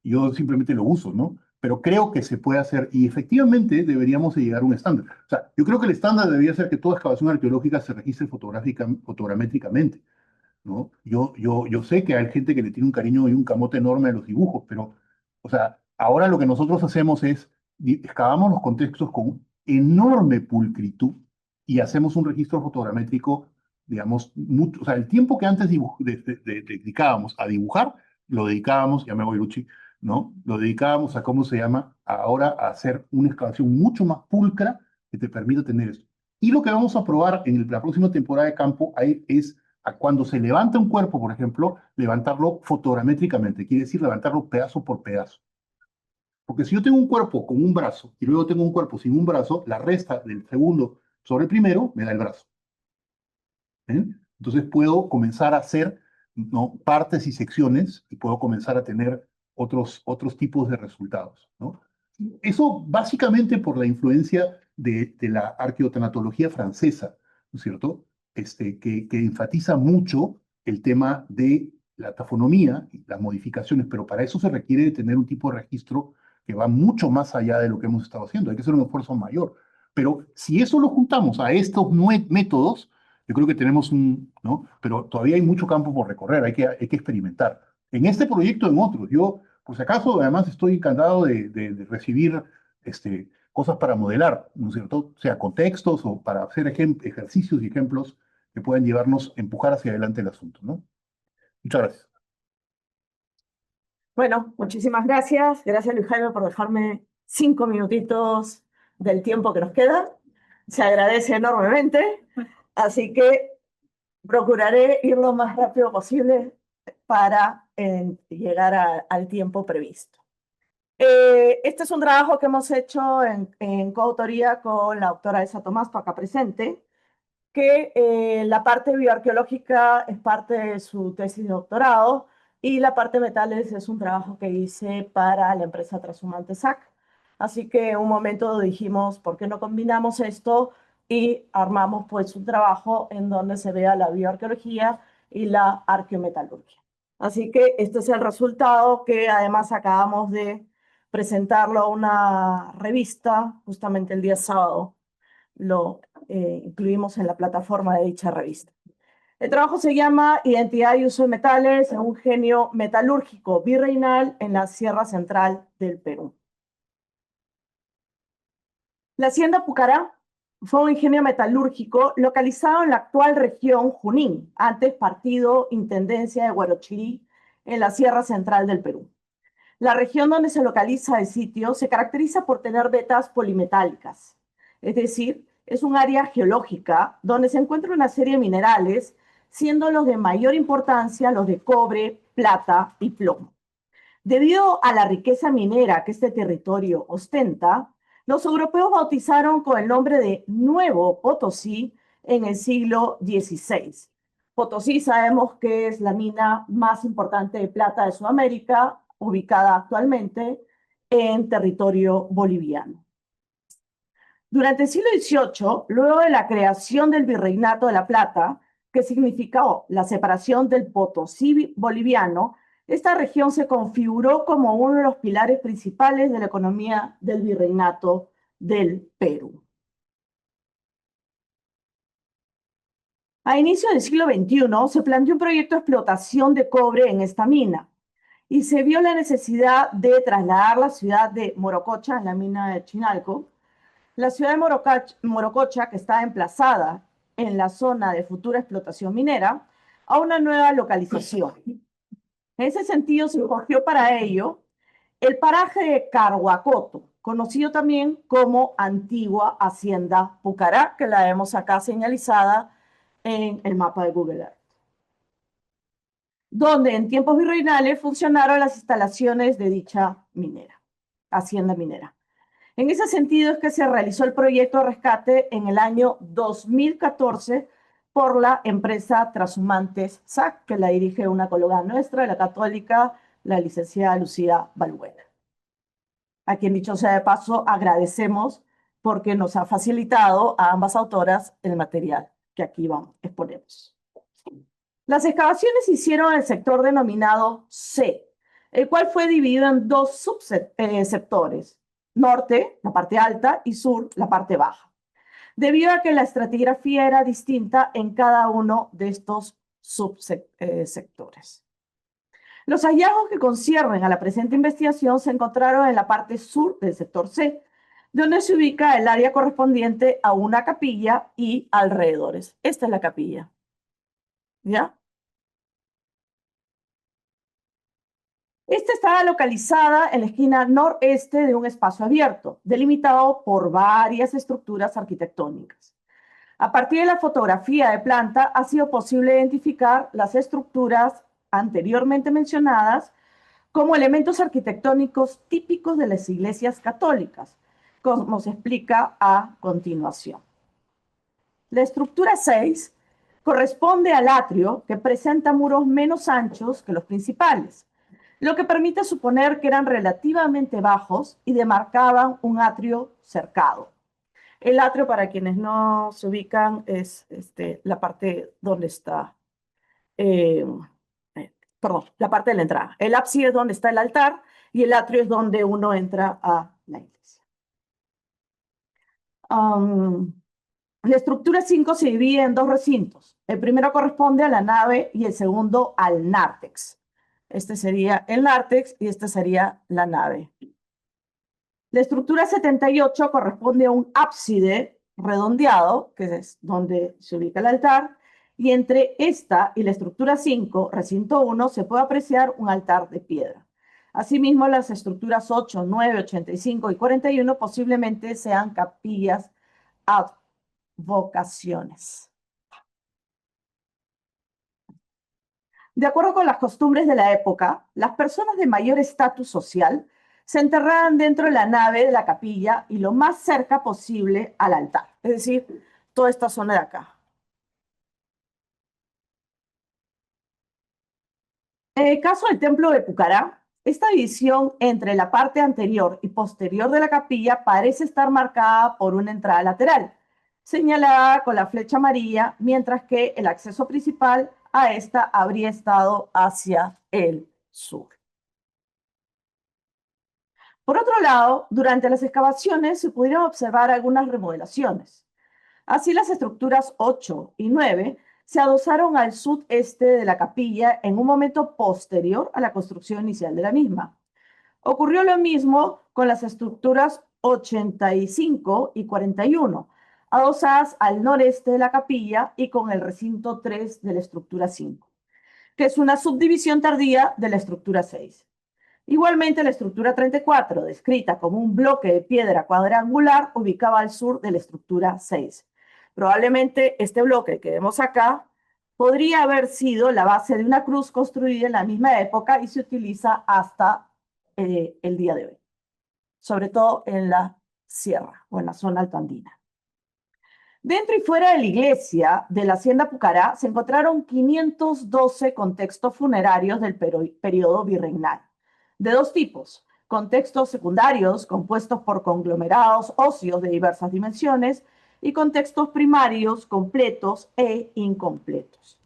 Speaker 7: yo simplemente lo uso, ¿no? Pero creo que se puede hacer y efectivamente deberíamos de llegar a un estándar. O sea, yo creo que el estándar debería ser que toda excavación arqueológica se registre fotogramétricamente, ¿no? Yo sé que hay gente que le tiene un cariño y un camote enorme a los dibujos, pero, o sea, ahora lo que nosotros hacemos es, excavamos los contextos con enorme pulcritud y hacemos un registro fotogramétrico, digamos, mucho, o sea, el tiempo que antes dedicábamos a dibujar, lo dedicábamos, ya me voy, Luchi, ¿no? Lo dedicábamos a, ¿cómo se llama? Ahora a hacer una excavación mucho más pulcra que te permita tener esto. Y lo que vamos a probar en la próxima temporada de campo ahí es a cuando se levanta un cuerpo, por ejemplo, levantarlo fotogramétricamente, quiere decir levantarlo pedazo por pedazo. Porque si yo tengo un cuerpo con un brazo y luego tengo un cuerpo sin un brazo, la resta del segundo sobre el primero me da el brazo. ¿Eh? Entonces puedo comenzar a hacer, ¿no?, partes y secciones y puedo comenzar a tener otros tipos de resultados, ¿no? Eso básicamente por la influencia de la arqueotanatología francesa, ¿no es cierto? Que enfatiza mucho el tema de la tafonomía y las modificaciones, pero para eso se requiere de tener un tipo de registro que va mucho más allá de lo que hemos estado haciendo. Hay que hacer un esfuerzo mayor. Pero si eso lo juntamos a estos métodos, yo creo que tenemos ¿no? Pero todavía hay mucho campo por recorrer, hay que experimentar. En este proyecto, en otros, yo, por si acaso, además estoy encantado de recibir cosas para modelar, ¿no es cierto? Sea contextos o para hacer ejercicios y ejemplos que puedan llevarnos, empujar hacia adelante el asunto, ¿no? Muchas gracias.
Speaker 6: Bueno, muchísimas gracias. Gracias, Luis Jaime, por dejarme 5 minutitos del tiempo que nos queda. Se agradece enormemente. Así que procuraré ir lo más rápido posible para llegar al tiempo previsto. Este es un trabajo que hemos hecho en coautoría con la doctora Elsa Tomás, acá presente, que la parte bioarqueológica es parte de su tesis de doctorado y la parte metales es un trabajo que hice para la empresa Trashumante SAC. Así que en un momento dijimos, ¿por qué no combinamos esto? Y armamos pues un trabajo en donde se vea la bioarqueología y la arqueometalurgia. Así que este es el resultado que además acabamos de presentarlo a una revista justamente el día sábado. Lo incluimos en la plataforma de dicha revista. El trabajo se llama Identidad y uso de metales en un genio metalúrgico virreinal en la Sierra Central del Perú. La hacienda Pucará fue un ingenio metalúrgico localizado en la actual región Junín, antes partido Intendencia de Huarochirí, en la Sierra Central del Perú. La región donde se localiza el sitio se caracteriza por tener vetas polimetálicas, es decir, es un área geológica donde se encuentra una serie de minerales, siendo los de mayor importancia los de cobre, plata y plomo. Debido a la riqueza minera que este territorio ostenta, los europeos bautizaron con el nombre de Nuevo Potosí en el siglo XVI. Potosí sabemos que es la mina más importante de plata de Sudamérica, ubicada actualmente en territorio boliviano. Durante el siglo XVIII, luego de la creación del Virreinato de la Plata, que significó la separación del Potosí boliviano, esta región se configuró como uno de los pilares principales de la economía del Virreinato del Perú. A inicios del siglo XXI se planteó un proyecto de explotación de cobre en esta mina. y se vio la necesidad de trasladar la ciudad de Morococha, en la mina de Chinalco, la ciudad de Morococha, que está emplazada en la zona de futura explotación minera, a una nueva localización. En ese sentido, se escogió para ello el paraje de Carhuacoto, conocido también como Antigua Hacienda Pucará, que la vemos acá señalizada en el mapa de Google Earth, donde en tiempos virreinales funcionaron las instalaciones de dicha hacienda minera. En ese sentido es que se realizó el proyecto de rescate en el año 2014 por la empresa Trashumantes SAC, que la dirige una colega nuestra, de la Católica, la licenciada Lucía Balbuena, a quien, dicho sea de paso, agradecemos porque nos ha facilitado a ambas autoras el material que aquí exponemos. Las excavaciones se hicieron en el sector denominado C, el cual fue dividido en dos subsectores: norte, la parte alta, y sur, la parte baja, debido a que la estratigrafía era distinta en cada uno de estos subsectores. Los hallazgos que conciernen a la presente investigación se encontraron en la parte sur del sector C, donde se ubica el área correspondiente a una capilla y alrededores. Esta es la capilla. ¿Ya? Esta estaba localizada en la esquina noreste de un espacio abierto, delimitado por varias estructuras arquitectónicas. A partir de la fotografía de planta, ha sido posible identificar las estructuras anteriormente mencionadas como elementos arquitectónicos típicos de las iglesias católicas, como se explica a continuación. La estructura 6 corresponde al atrio, que presenta muros menos anchos que los principales, lo que permite suponer que eran relativamente bajos y demarcaban un atrio cercado. El atrio, para quienes no se ubican, es la parte donde está, la parte de la entrada. El ábside es donde está el altar y el atrio es donde uno entra a la iglesia. La estructura 5 se divide en dos recintos. El primero corresponde a la nave y el segundo al nártex. Este sería el nártex y esta sería la nave. La estructura 78 corresponde a un ábside redondeado, que es donde se ubica el altar, y entre esta y la estructura 5, recinto 1, se puede apreciar un altar de piedra. Asimismo, las estructuras 8, 9, 85 y 41 posiblemente sean capillas advocaciones. De acuerdo con las costumbres de la época, las personas de mayor estatus social se enterraban dentro de la nave de la capilla y lo más cerca posible al altar, es decir, toda esta zona de acá. En el caso del templo de Pucará, esta división entre la parte anterior y posterior de la capilla parece estar marcada por una entrada lateral, señalada con la flecha amarilla, mientras que el acceso principal a esta habría estado hacia el sur. Por otro lado, durante las excavaciones se pudieron observar algunas remodelaciones. Así, las estructuras 8 y 9 se adosaron al sudeste de la capilla en un momento posterior a la construcción inicial de la misma. Ocurrió lo mismo con las estructuras 85 y 41, adosadas al noreste de la capilla y con el recinto 3 de la estructura 5, que es una subdivisión tardía de la estructura 6. Igualmente, la estructura 34, descrita como un bloque de piedra cuadrangular, ubicaba al sur de la estructura 6. Probablemente este bloque que vemos acá podría haber sido la base de una cruz construida en la misma época y se utiliza hasta el día de hoy, sobre todo en la sierra o en la zona altoandina. Dentro y fuera de la iglesia de la hacienda Pucará se encontraron 512 contextos funerarios del periodo virreinal, de dos tipos: contextos secundarios compuestos por conglomerados óseos de diversas dimensiones y contextos primarios completos e incompletos.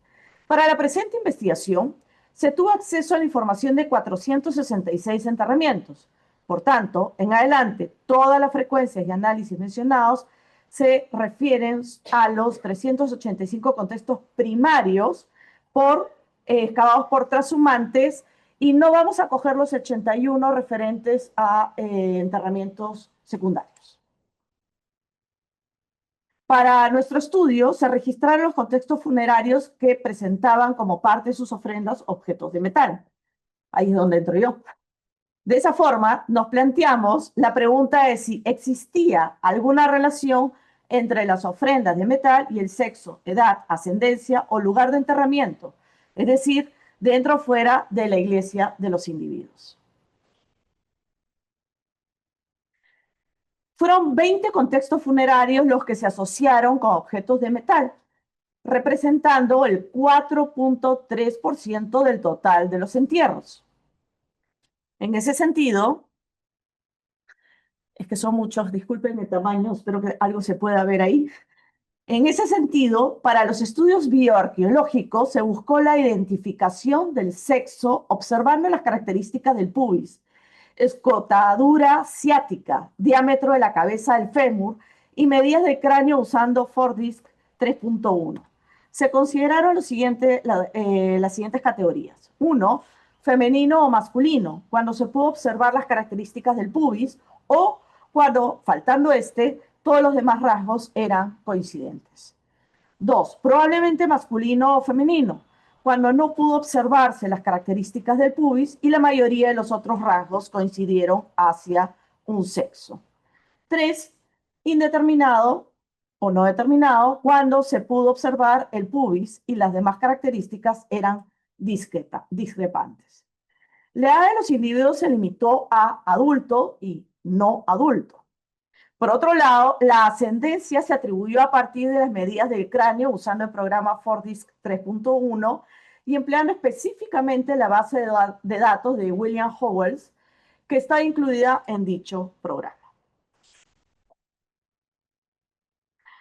Speaker 6: Para la presente investigación, se tuvo acceso a la información de 466 enterramientos. Por tanto, en adelante, todas las frecuencias y análisis mencionados se refieren a los 385 contextos primarios excavados por trashumantes y no vamos a coger los 81 referentes a enterramientos secundarios. Para nuestro estudio se registraron los contextos funerarios que presentaban como parte de sus ofrendas objetos de metal. Ahí es donde entro yo. De esa forma, nos planteamos la pregunta de si existía alguna relación entre las ofrendas de metal y el sexo, edad, ascendencia o lugar de enterramiento, es decir, dentro o fuera de la iglesia de los individuos. Fueron 20 contextos funerarios los que se asociaron con objetos de metal, representando el 4.3% del total de los entierros. En ese sentido, es que son muchos, disculpen el tamaño, espero que algo se pueda ver ahí. En ese sentido, para los estudios bioarqueológicos se buscó la identificación del sexo observando las características del pubis, escotadura ciática, diámetro de la cabeza del fémur y medidas de cráneo usando Fordyce 3.1. Se consideraron las siguientes categorías. 1. Femenino o masculino, cuando se pudo observar las características del pubis o cuando, faltando todos los demás rasgos eran coincidentes. 2. Probablemente masculino o femenino, cuando no pudo observarse las características del pubis y la mayoría de los otros rasgos coincidieron hacia un sexo. 3. Indeterminado o no determinado, cuando se pudo observar el pubis y las demás características eran discrepantes. La edad de los individuos se limitó a adulto y no adulto. Por otro lado, la ascendencia se atribuyó a partir de las medidas del cráneo usando el programa Fordyce 3.1 y empleando específicamente la base de datos de William Howells, que está incluida en dicho programa.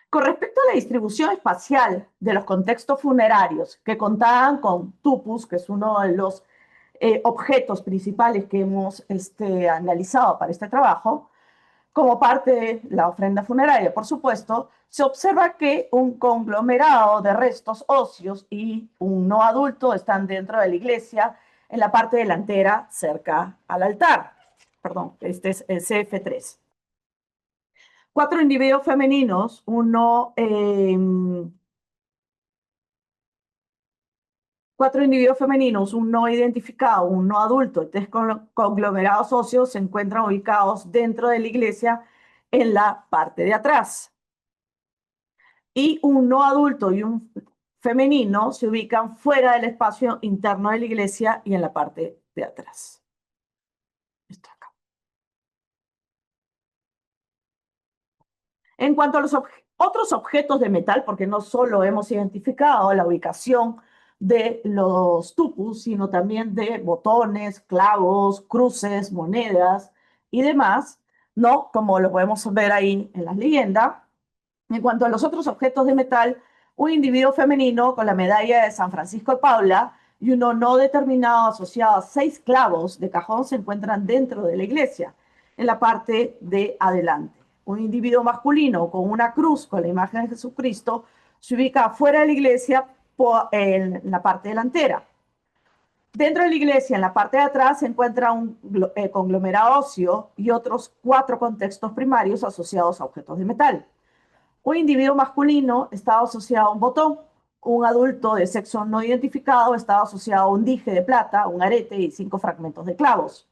Speaker 6: Con respecto a la distribución espacial de los contextos funerarios que contaban con tupus, que es uno de los objetos principales que hemos analizado para este trabajo, como parte de la ofrenda funeraria, por supuesto, se observa que un conglomerado de restos óseos y un no adulto están dentro de la iglesia en la parte delantera cerca al altar. Perdón, este es el CF3. 4 individuos femeninos, cuatro individuos femeninos, un no identificado, un no adulto, 3 conglomerados socios se encuentran ubicados dentro de la iglesia en la parte de atrás. Y un no adulto y un femenino se ubican fuera del espacio interno de la iglesia y en la parte de atrás. Esto acá. En cuanto a los otros objetos de metal, porque no solo hemos identificado la ubicación de los tupus, sino también de botones, clavos, cruces, monedas y demás, ¿no? Como lo podemos ver ahí en las leyendas. En cuanto a los otros objetos de metal, un individuo femenino con la medalla de San Francisco de Paula y uno no determinado asociado a 6 clavos de cajón se encuentran dentro de la iglesia, en la parte de adelante. Un individuo masculino con una cruz con la imagen de Jesucristo se ubica fuera de la iglesia en la parte delantera. Dentro de la iglesia, en la parte de atrás, se encuentra un conglomerado óseo y otros 4 contextos primarios asociados a objetos de metal. Un individuo masculino estaba asociado a un botón, un adulto de sexo no identificado estaba asociado a un dije de plata, un arete y 5 fragmentos de clavos.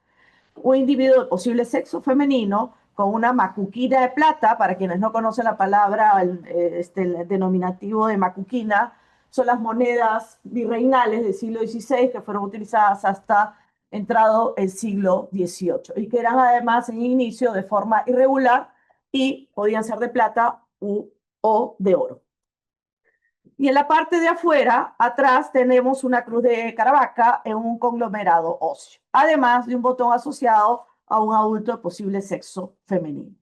Speaker 6: Un individuo de posible sexo femenino con una macuquina de plata, para quienes no conocen la palabra, el denominativo de macuquina, son las monedas virreinales del siglo XVI que fueron utilizadas hasta entrado el siglo XVIII y que eran además en inicio de forma irregular y podían ser de plata o de oro. Y en la parte de afuera, atrás, tenemos una cruz de Caravaca en un conglomerado óseo, además de un botón asociado a un adulto de posible sexo femenino.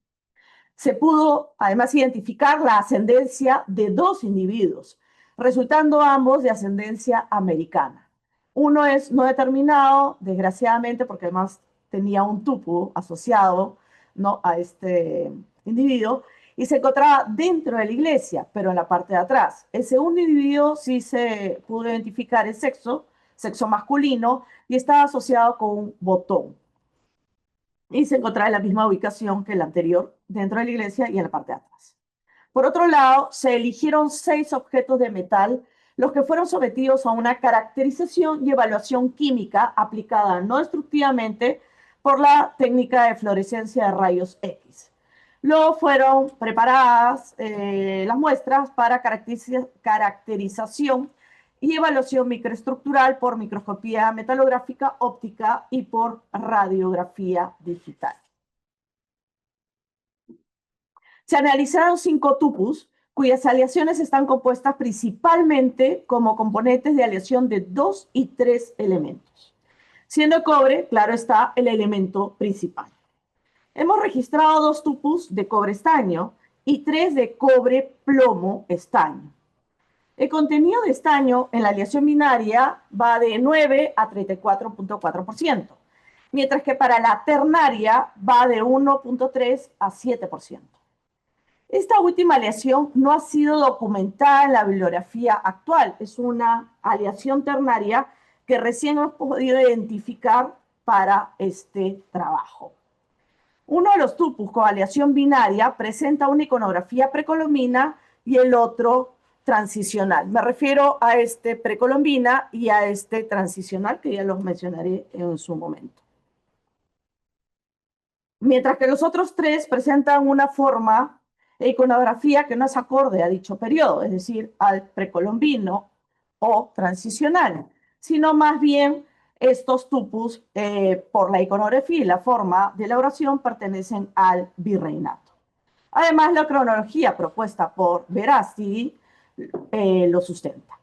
Speaker 6: Se pudo además identificar la ascendencia de 2 individuos, resultando ambos de ascendencia americana. Uno es no determinado, desgraciadamente, porque además tenía un tupu asociado, ¿no?, a este individuo, y se encontraba dentro de la iglesia, pero en la parte de atrás. El segundo individuo sí se pudo identificar el sexo, sexo masculino y está asociado con un botón. Y se encontraba en la misma ubicación que el anterior, dentro de la iglesia y en la parte de atrás. Por otro lado, se eligieron 6 objetos de metal, los que fueron sometidos a una caracterización y evaluación química aplicada no destructivamente por la técnica de fluorescencia de rayos X. Luego fueron preparadas las muestras para caracterización y evaluación microestructural por microscopía metalográfica óptica y por radiografía digital. Se analizaron 5 tupus, cuyas aleaciones están compuestas principalmente como componentes de aleación de 2 y 3 elementos, siendo el cobre, claro está, el elemento principal. Hemos registrado 2 tupus de cobre estaño y 3 de cobre plomo estaño. El contenido de estaño en la aleación binaria va de 9 a 34.4%, mientras que para la ternaria va de 1.3 a 7%. Esta última aleación no ha sido documentada en la bibliografía actual. Es una aleación ternaria que recién hemos podido identificar para este trabajo. Uno de los tupus con aleación binaria presenta una iconografía precolombina y el otro transicional. Me refiero a este precolombina y a este transicional, que ya los mencionaré en su momento. Mientras que los otros 3 presentan una forma e iconografía que no es acorde a dicho periodo, es decir, al precolombino o transicional, sino más bien estos tupus, por la iconografía y la forma de elaboración, pertenecen al virreinato. Además, la cronología propuesta por Verástegui lo sustenta.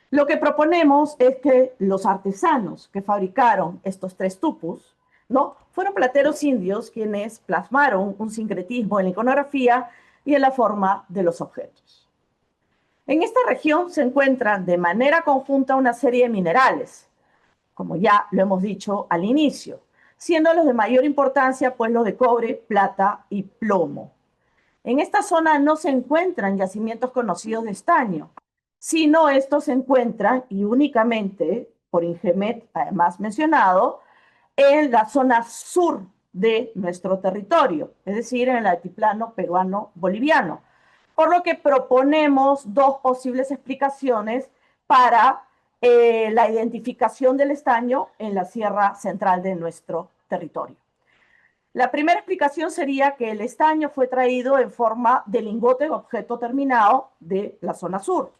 Speaker 6: Lo que proponemos es que los artesanos que fabricaron estos 3 tupus, ¿no?, fueron plateros indios quienes plasmaron un sincretismo en la iconografía y en la forma de los objetos. En esta región se encuentran de manera conjunta una serie de minerales, como ya lo hemos dicho al inicio, siendo los de mayor importancia pues los de cobre, plata y plomo. En esta zona no se encuentran yacimientos conocidos de estaño, sino estos se encuentran, y únicamente por Ingemet, además mencionado, en la zona sur de nuestro territorio, es decir, en el altiplano peruano-boliviano. Por lo que proponemos 2 posibles explicaciones para la identificación del estaño en la sierra central de nuestro territorio. La primera explicación sería que el estaño fue traído en forma de lingote o objeto terminado de la zona sur,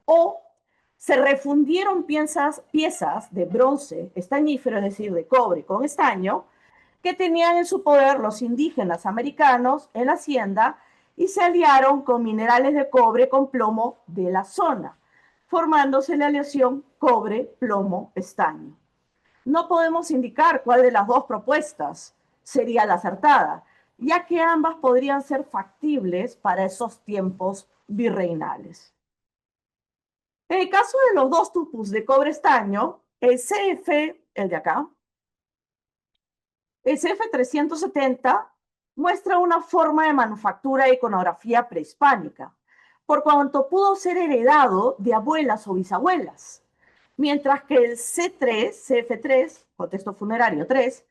Speaker 6: o se refundieron piezas de bronce estañífero, es decir, de cobre con estaño, que tenían en su poder los indígenas americanos en la hacienda y se aliaron con minerales de cobre con plomo de la zona, formándose la aleación cobre-plomo-estaño. No podemos indicar cuál de las 2 propuestas sería la acertada, ya que ambas podrían ser factibles para esos tiempos virreinales. En el caso de los 2 tupus de cobre estaño, el de acá, el CF370 muestra una forma de manufactura e iconografía prehispánica, por cuanto pudo ser heredado de abuelas o bisabuelas, mientras que el CF3, contexto funerario 3,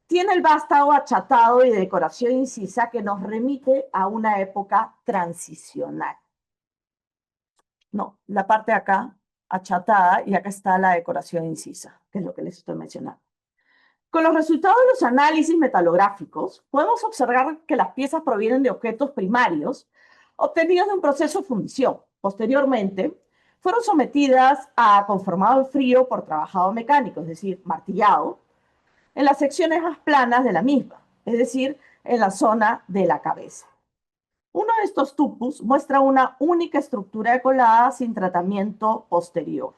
Speaker 6: tiene el vástago achatado y de decoración incisa que nos remite a una época transicional. No, la parte de acá achatada y acá está la decoración incisa, que es lo que les estoy mencionando. Con los resultados de los análisis metalográficos, podemos observar que las piezas provienen de objetos primarios obtenidos de un proceso de fundición. Posteriormente, fueron sometidas a conformado en frío por trabajado mecánico, es decir, martillado, en las secciones más planas de la misma, es decir, en la zona de la cabeza. Uno de estos tupus muestra una única estructura de colada sin tratamiento posterior,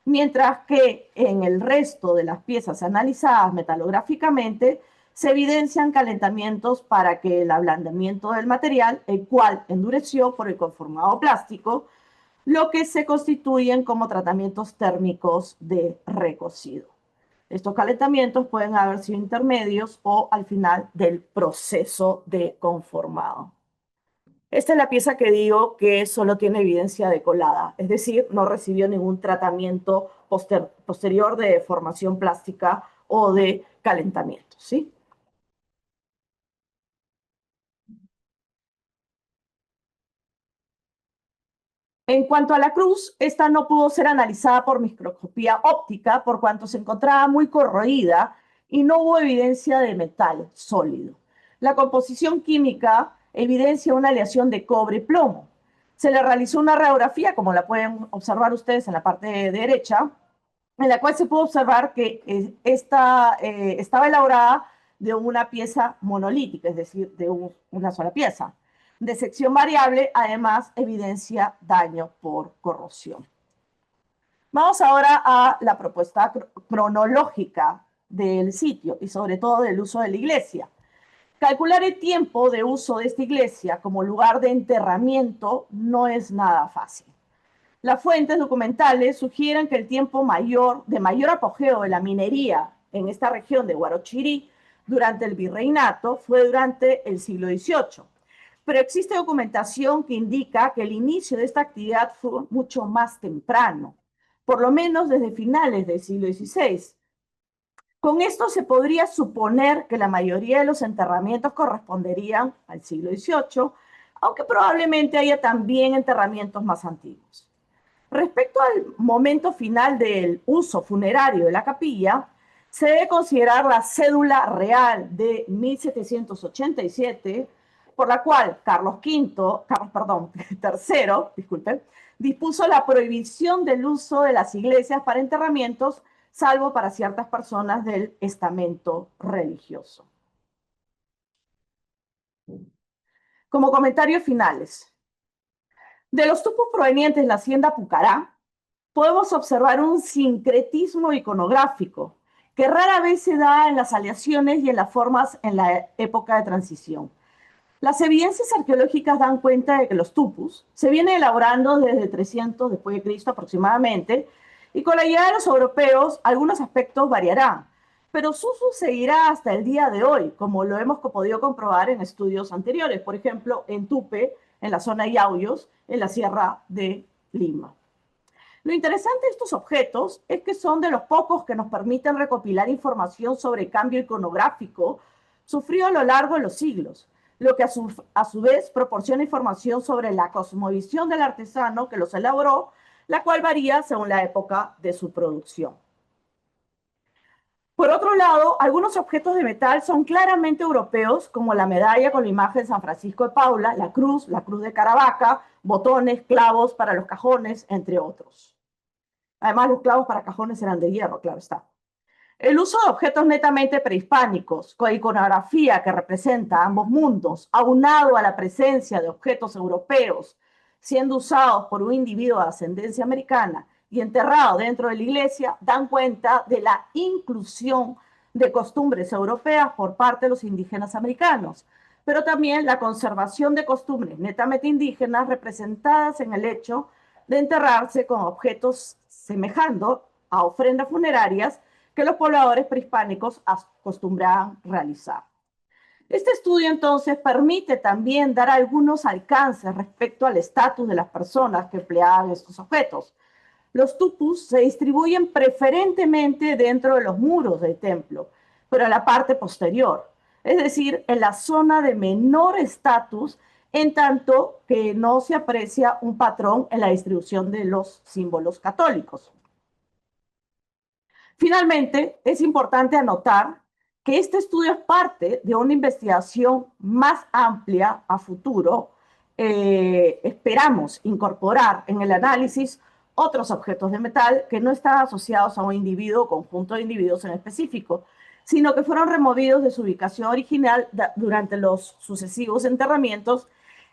Speaker 6: mientras que en el resto de las piezas analizadas metalográficamente se evidencian calentamientos para que el ablandamiento del material, el cual endureció por el conformado plástico, lo que se constituyen como tratamientos térmicos de recocido. Estos calentamientos pueden haber sido intermedios o al final del proceso de conformado. Esta es la pieza que digo que solo tiene evidencia de colada, es decir, no recibió ningún tratamiento posterior de deformación plástica o de calentamiento, ¿sí? En cuanto a la cruz, esta no pudo ser analizada por microscopía óptica por cuanto se encontraba muy corroída y no hubo evidencia de metal sólido. La composición química evidencia una aleación de cobre-plomo. Se le realizó una radiografía, como la pueden observar ustedes en la parte derecha, en la cual se pudo observar que estaba elaborada de una pieza monolítica, es decir, de una sola pieza. De sección variable, además, evidencia daño por corrosión. Vamos ahora a la propuesta cronológica del sitio y sobre todo del uso de la iglesia. Calcular el tiempo de uso de esta iglesia como lugar de enterramiento no es nada fácil. Las fuentes documentales sugieren que el tiempo de mayor apogeo de la minería en esta región de Huarochirí durante el virreinato fue durante el siglo XVIII. Pero existe documentación que indica que el inicio de esta actividad fue mucho más temprano, por lo menos desde finales del siglo XVI. Con esto se podría suponer que la mayoría de los enterramientos corresponderían al siglo XVIII, aunque probablemente haya también enterramientos más antiguos. Respecto al momento final del uso funerario de la capilla, se debe considerar la cédula real de 1787, por la cual Carlos III, disculpen, dispuso la prohibición del uso de las iglesias para enterramientos, salvo para ciertas personas del estamento religioso. Como comentarios finales, de los tupos provenientes de la hacienda Pucará, podemos observar un sincretismo iconográfico que rara vez se da en las aleaciones y en las formas en la época de transición. Las evidencias arqueológicas dan cuenta de que los tupus se vienen elaborando desde 300 después de Cristo aproximadamente, y con la llegada de los europeos algunos aspectos variarán, pero su uso seguirá hasta el día de hoy, como lo hemos podido comprobar en estudios anteriores, por ejemplo, en Tupe, en la zona de Yauyos, en la Sierra de Lima. Lo interesante de estos objetos es que son de los pocos que nos permiten recopilar información sobre el cambio iconográfico sufrido a lo largo de los siglos, lo que a su vez proporciona información sobre la cosmovisión del artesano que los elaboró, la cual varía según la época de su producción. Por otro lado, algunos objetos de metal son claramente europeos, como la medalla con la imagen de San Francisco de Paula, la cruz de Caravaca, botones, clavos para los cajones, entre otros. Además, los clavos para cajones eran de hierro, claro está. El uso de objetos netamente prehispánicos, con iconografía que representa ambos mundos, aunado a la presencia de objetos europeos siendo usados por un individuo de ascendencia americana y enterrado dentro de la iglesia, dan cuenta de la inclusión de costumbres europeas por parte de los indígenas americanos, pero también la conservación de costumbres netamente indígenas representadas en el hecho de enterrarse con objetos semejando a ofrendas funerarias que los pobladores prehispánicos acostumbraban realizar. Este estudio entonces permite también dar algunos alcances respecto al estatus de las personas que empleaban estos objetos. Los tupus se distribuyen preferentemente dentro de los muros del templo, pero en la parte posterior, es decir, en la zona de menor estatus, en tanto que no se aprecia un patrón en la distribución de los símbolos católicos. Finalmente, es importante anotar que este estudio es parte de una investigación más amplia a futuro. Esperamos incorporar en el análisis otros objetos de metal que no están asociados a un individuo o conjunto de individuos en específico, sino que fueron removidos de su ubicación original durante los sucesivos enterramientos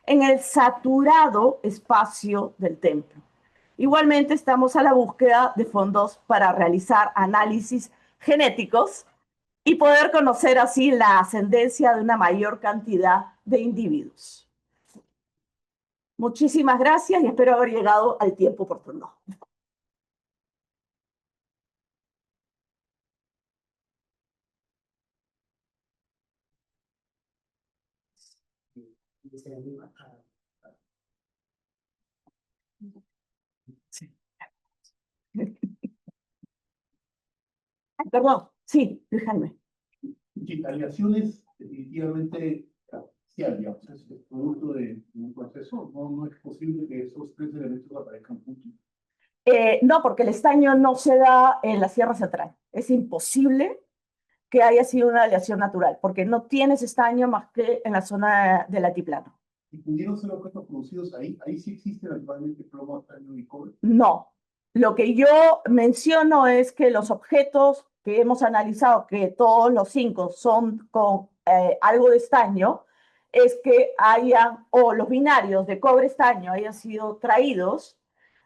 Speaker 6: en el saturado espacio del templo. Igualmente estamos a la búsqueda de fondos para realizar análisis genéticos y poder conocer así la ascendencia de una mayor cantidad de individuos. Muchísimas gracias y espero haber llegado al tiempo oportuno. Perdón, sí, Luis Jaime.
Speaker 7: Sí, aleaciones definitivamente artificial, digamos, es producto de un proceso, no es posible que esos tres elementos aparezcan juntos.
Speaker 6: No, porque el estaño no se da en la Sierra Central. Es imposible que haya sido una aleación natural, porque no tienes estaño más que en la zona del altiplano.
Speaker 7: ¿Y pudieron ser objetos producidos ahí? Ahí sí existen actualmente plomo, estaño y cobre.
Speaker 6: No. Lo que yo menciono es que los objetos que hemos analizado, que todos los 5 son con algo de estaño, es que hayan, o los binarios de cobre-estaño hayan sido traídos.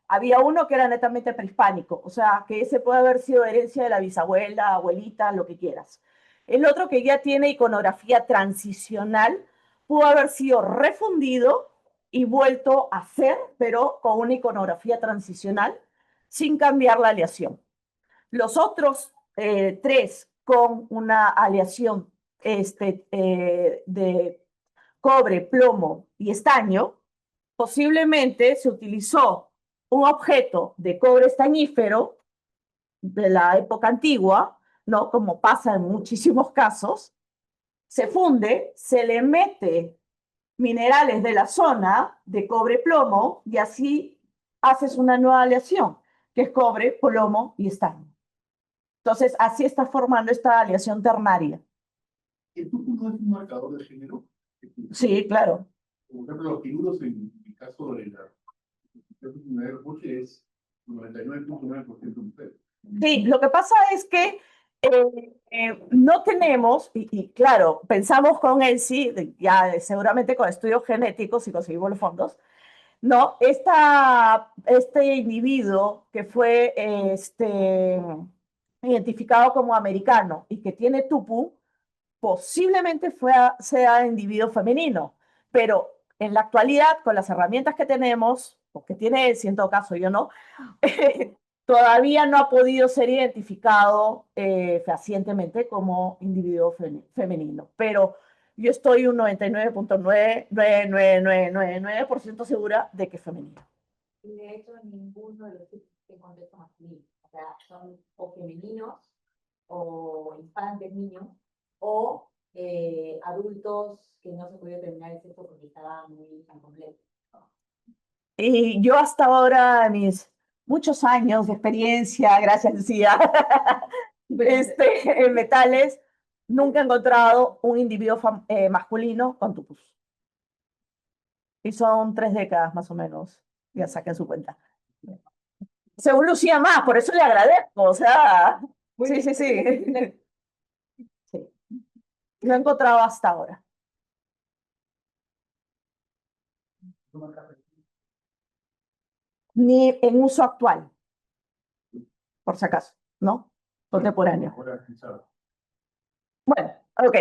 Speaker 6: Había uno que era netamente prehispánico, o sea, que ese puede haber sido herencia de la bisabuela, abuelita, lo que quieras. El otro que ya tiene iconografía transicional pudo haber sido refundido y vuelto a hacer, pero con una iconografía transicional, sin cambiar la aleación. Los otros 3 con una aleación de cobre, plomo y estaño, posiblemente se utilizó un objeto de cobre estañífero de la época antigua, ¿no? Como pasa en muchísimos casos, se funde, se le mete minerales de la zona de cobre plomo y así haces una nueva aleación, que es cobre, plomo y estaño. Entonces, así está formando esta aleación ternaria.
Speaker 7: ¿El tuco no es un marcador de género?
Speaker 6: Sí, claro.
Speaker 7: Por ejemplo, los pirulos en el caso de la es 99.9% mujer.
Speaker 6: Sí, lo que pasa es que no tenemos, y claro, pensamos con ENSI, ya seguramente con estudios genéticos, si conseguimos los fondos, ¿no? Este individuo que fue identificado como americano y que tiene tupu, posiblemente sea individuo femenino, pero en la actualidad, con las herramientas que tenemos, o que tiene ENSI en todo caso, yo no, todavía no ha podido ser identificado fehacientemente como individuo femenino, pero yo estoy un 99.99999% segura de que es femenino.
Speaker 3: Y de hecho, ninguno de los tipos que contestan masculino. O sea, son o femeninos, o infantes, niños, o adultos que no se podía terminar el sexo porque estaban muy incompletos.
Speaker 6: Y yo hasta ahora, mis muchos años de experiencia, gracias Lucía, en metales, nunca he encontrado un individuo masculino con tupus. Y son 3 décadas más o menos, ya saquen su cuenta. Según Lucía más, por eso le agradezco, o sea, sí, sí, sí. Sí. Lo he encontrado hasta ahora. Ni en uso actual, por si acaso, ¿no? Contemporáneo.
Speaker 7: Ahora, quizá.
Speaker 6: Bueno, ok.